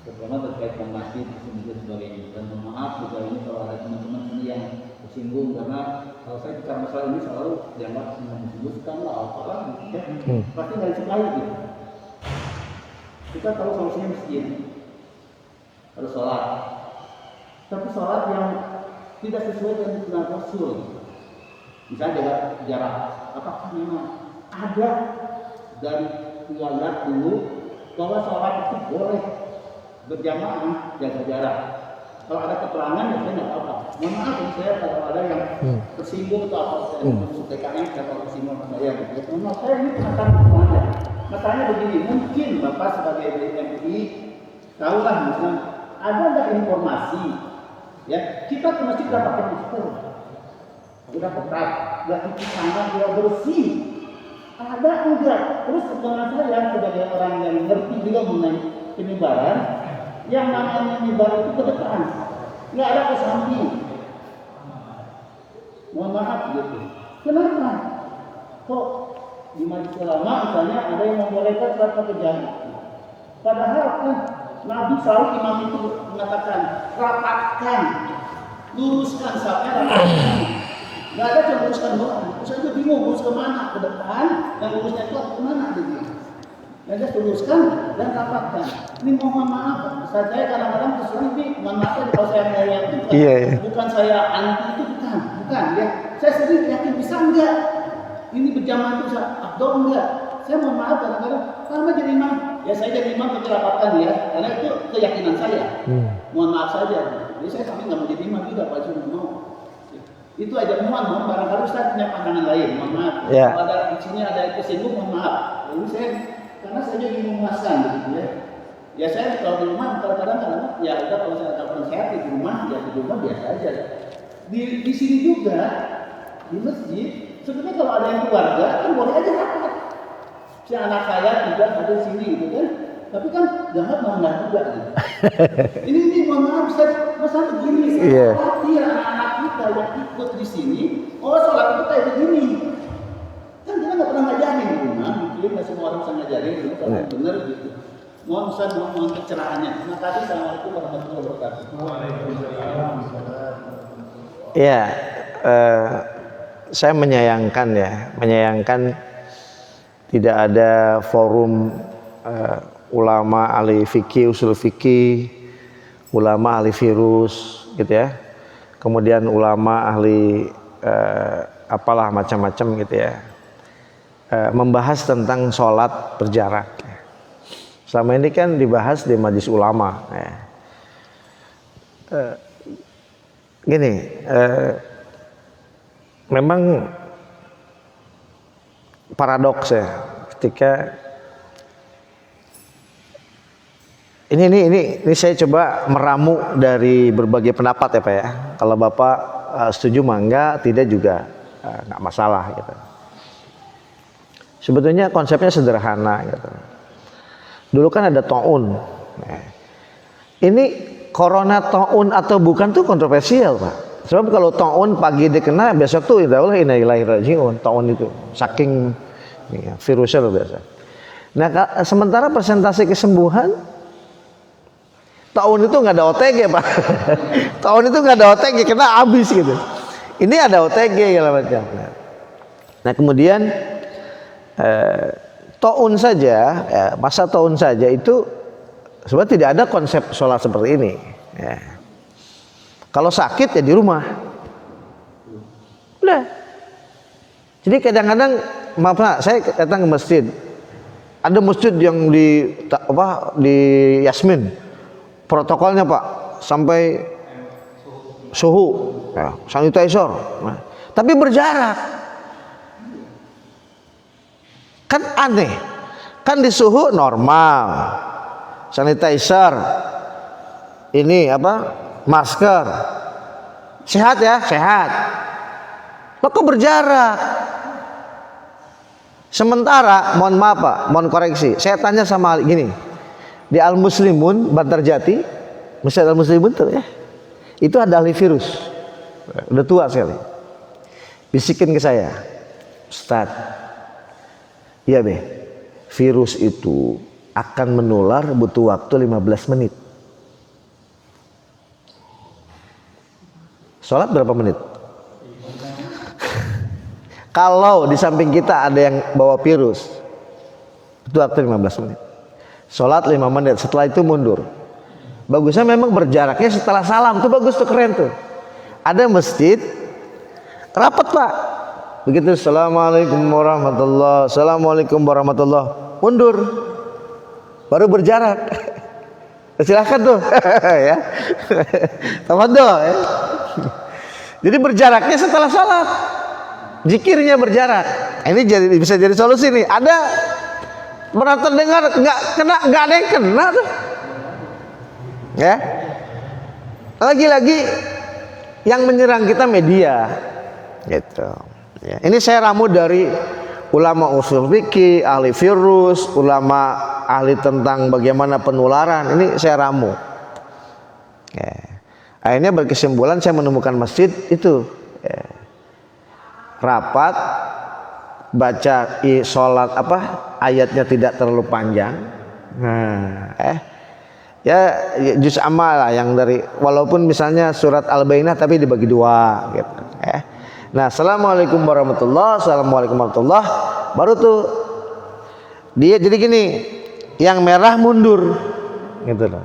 terutama terkait dengan masjid dan sebagainya. Dan mohon maaf juga ini kalau ada teman-teman ini yang tersinggung, karena kalau saya bicara masalah ini selalu dianggap disebutkan lah apalah ya. Pasti dari sekali gitu. Kita tahu solusinya masjid, harus sholat, tapi sholat yang tidak sesuai dengan tuntunan Rasul. Misalnya jarak, apakah memang ada dari riwayat dulu bahwa sholat itu boleh berjamaah jaga jarak? Kalau ada keterangan ya saya nggak apa. Mohon maaf saya kalau ada yang tersinggung atau apa, saya maksud TKM atau tersinggung sama saya gitu. Mohon maaf, saya ini akan ada. Makanya begini, mungkin Bapak sebagai MUI tahulah misalnya ada nggak informasi ya, kita ke masjid nggak pakai masker, udah ketat, nggak cuci tangan, udah bersih, ada enggak? Terus dengan saya sebagai orang yang ngerti juga mengenai penyebaran, yang namanya menyebar itu ke depan, nggak ada ke samping. Mohon maaf gitu. Kenapa? Kok di majelis ulama misalnya ada yang membolehkan sholat pakai jarak? Padahal kan Nabi selalu imam itu mengatakan rapatkan, luruskan safnya, rapatkan. Nggak ada yang luruskan doang, itu saja bingung lurus kemana, ke depan, yang lurusnya itu kemana gitu. Ya saya luruskan dan rapatkan. Ini mohon maaf, saya kadang-kadang terserah ini, mohon maaf kalau saya ngomong itu bukan saya anti itu, bukan ya. Saya sendiri yakin bisa enggak, ini berjamaah itu bisa abdol enggak. Saya mohon maaf kadang-kadang, karena jadi imam, ya saya jadi imam tapi rapatkan ya, karena itu keyakinan saya. Mohon maaf saja. Jadi saya sampai nggak mau jadi imam juga, Pak Jun mau. Itu aja mohon barangkali saya punya pandangan lain, mohon maaf. Kalau ada di sini ada yang tersinggung, mohon maaf. Jadi saya karena saya ingin memuaskan gitu ya. Ya saya kalau di rumah kadang-kadang ya udah kalau saya ada sehat di rumah ya di rumah biasa aja. Di sini juga di masjid sebenarnya kalau ada yang keluarga kan boleh aja rapat. Si anak saya juga ada di sini gitu kan. Tapi kan jangan mengenal juga gitu. ini mohon maaf saya masa begini saya khawatir anak-anak kita yang ikut di sini sholat itu kayak begini. Kan kita nggak pernah ngajarin di rumah, mungkin nggak semua orang bisa ngajarin gitu, kalau benar gitu. Mohon Ustaz, mohon pencerahannya. Terima kasih. Assalamualaikum warahmatullahi wabarakatuh. Ya, saya menyayangkan tidak ada forum ulama ahli fikih, usul fikih, ulama ahli virus, gitu ya. Kemudian ulama ahli apalah macam-macam gitu ya. Membahas tentang sholat berjarak. Selama ini kan dibahas di majelis ulama. Memang paradoks ya, ketika ini saya coba meramu dari berbagai pendapat ya Pak ya. Kalau Bapak setuju mangga, tidak juga nggak masalah gitu. Sebetulnya konsepnya sederhana gitu. Dulu kan ada taun. Ini corona taun atau bukan tuh kontroversial Pak. Sebab kalau taun pagi dikena besok tuh insyaallah inna ilaihi rajiun. Taun itu saking virusnya luar biasa. Nah sementara persentase kesembuhan tahun itu nggak ada OTG Pak. Tahun itu nggak ada OTG kena habis gitu. Ini ada OTG segala macam. Nah kemudian taun saja, masa taun saja itu sebenarnya tidak ada konsep sholat seperti ini. Ya. Kalau sakit ya di rumah. Udah. Jadi kadang-kadang maaf Pak, saya datang ke masjid. Ada masjid yang di Yasmin. Protokolnya Pak sampai suhu, ya, sanitizer. Nah, tapi berjarak. Kan aneh. Kan di suhu normal. Sanitizer. Ini masker. Sehat ya, sehat. Kok berjarak? Sementara, mohon maaf Pak, mohon koreksi. Saya tanya sama gini. Di Al-Muslimun, Bantarjati, Masjid Al-Muslimun tuh ya. Itu ada ahli virus. Udah tua sekali. Bisikin ke saya. Ustaz, iya be, virus itu akan menular butuh waktu 15 menit. Sholat berapa menit? Kalau di samping kita ada yang bawa virus, butuh waktu 15 menit. Sholat 5 menit, setelah itu mundur. Bagusnya memang berjaraknya setelah salam, itu bagus tuh, keren tuh. Ada masjid, rapat Pak. Begitu, Assalamualaikum warahmatullahi, Assalamualaikum warahmatullahi, mundur. Baru berjarak. Silahkan tuh. Ya. Tafadhol ya. Jadi berjaraknya setelah salat. Zikirnya berjarak. Ini bisa jadi solusi nih. Ada pernah terdengar nggak ada yang kena tuh. Ya. Lagi-lagi yang menyerang kita media. Gitu. Ya. Ini saya ramu dari ulama usul fikih, ahli virus, ulama ahli tentang bagaimana penularan. Ini saya ramu. Ya. Akhirnya berkesimpulan saya menemukan masjid itu. Ya. Rapat, baca sholat ayatnya tidak terlalu panjang. Ya juz amma lah yang dari, walaupun misalnya surat Al-Bayyinah tapi dibagi dua gitu. Nah, assalamualaikum warahmatullah, baru tuh dia jadi gini, yang merah mundur, gitu loh.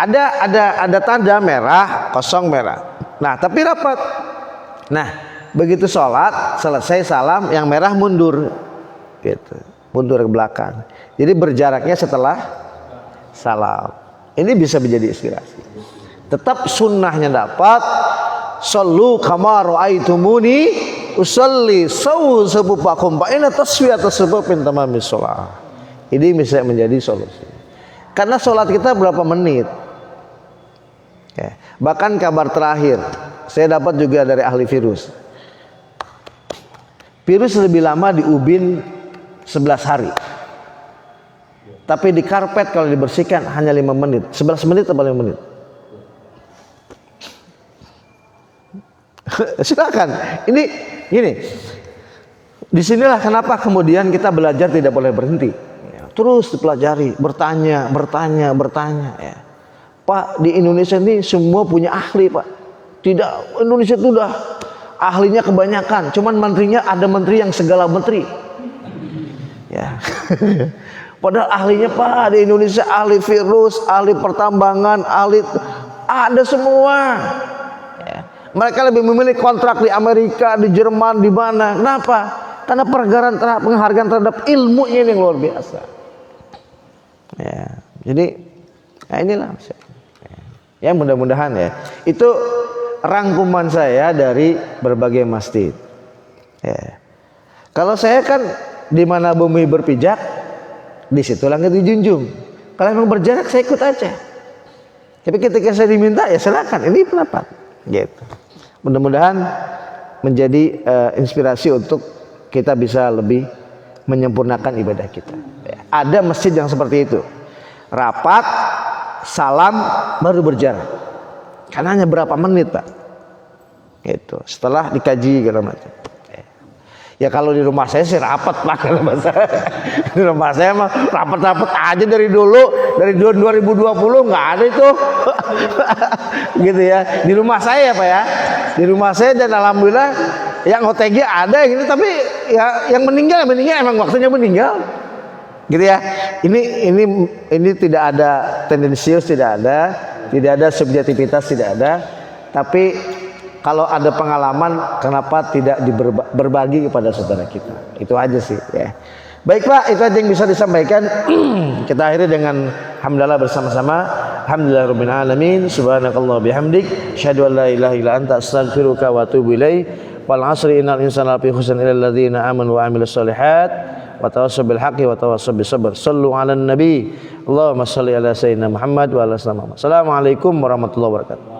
Ada tanda merah, kosong merah. Nah, tapi rapat. Nah, begitu sholat selesai salam, yang merah mundur, gitu, mundur ke belakang. Jadi berjaraknya setelah salam. Ini bisa menjadi inspirasi. Tetap sunnahnya dapat. Sallu kama ra'aitumuni usalli sawu sufufakum fa inna taswiyata sufufin tamamis shalah. Ini bisa menjadi solusi. Karena sholat kita berapa menit? Ya. Bahkan kabar terakhir saya dapat juga dari ahli virus. Virus lebih lama di ubin 11 hari. Tapi di karpet kalau dibersihkan hanya 5 menit. 11 menit atau 5 menit? Silakan. Ini gini. Disinilah kenapa kemudian kita belajar tidak boleh berhenti. Terus dipelajari, bertanya. Ya. Pak, di Indonesia ini semua punya ahli, Pak. Tidak, Indonesia itu udah ahlinya kebanyakan. Cuman menterinya ada menteri yang segala menteri. Ya. Padahal ahlinya, Pak, di Indonesia ahli virus, ahli pertambangan, ahli ada semua. Ya. Mereka lebih memilih kontrak di Amerika, di Jerman, di mana? Kenapa? Karena penghargaan terhadap ilmunya yang luar biasa. Ya, jadi inilah. Ya, mudah-mudahan ya. Itu rangkuman saya dari berbagai masjid. Ya. Kalau saya kan di mana bumi berpijak, di situ langit dijunjung. Kalau memang berjarak saya ikut aja. Tapi ketika saya diminta ya silakan. Ini pendapat. Gitu. Mudah-mudahan menjadi inspirasi untuk kita bisa lebih menyempurnakan ibadah kita. Ya. Ada masjid yang seperti itu. Rapat, salam, baru berjarak. Karena hanya berapa menit, Pak. Gitu. Setelah dikaji segala macam. Ya kalau di rumah saya sih rapat, Pak. Di rumah saya mah rapat-rapat aja dari dulu, dari 2020 nggak ada itu. Gitu ya. Di rumah saya, Pak ya. Di rumah saya dan alhamdulillah yang OTG ada gitu, tapi ya yang meninggal emang waktunya meninggal. Gitu ya. Ini tidak ada tendensius, tidak ada subjektivitas, tidak ada. Tapi kalau ada pengalaman, kenapa tidak berbagi kepada saudara kita? Itu aja sih ya. Baik Pak, itu aja yang bisa disampaikan. Kita akhiri dengan hamdalah bersama-sama. Alhamdulillahirabbil alamin. Subhanakallah bihamdik, asyhadu an la ilaha illa anta astaghfiruka wa atubu ilaik. Wal 'asri innal insana lafi khusr illa alladziina aamanu wa 'amilus shalihat wa tawassaw bil haqqi wa tawassaw bis sabr. Shallu 'alan nabi. Allahumma shalli ala sayyidina Muhammad wa ala alihi wasallam. Assalamualaikum warahmatullahi wabarakatuh.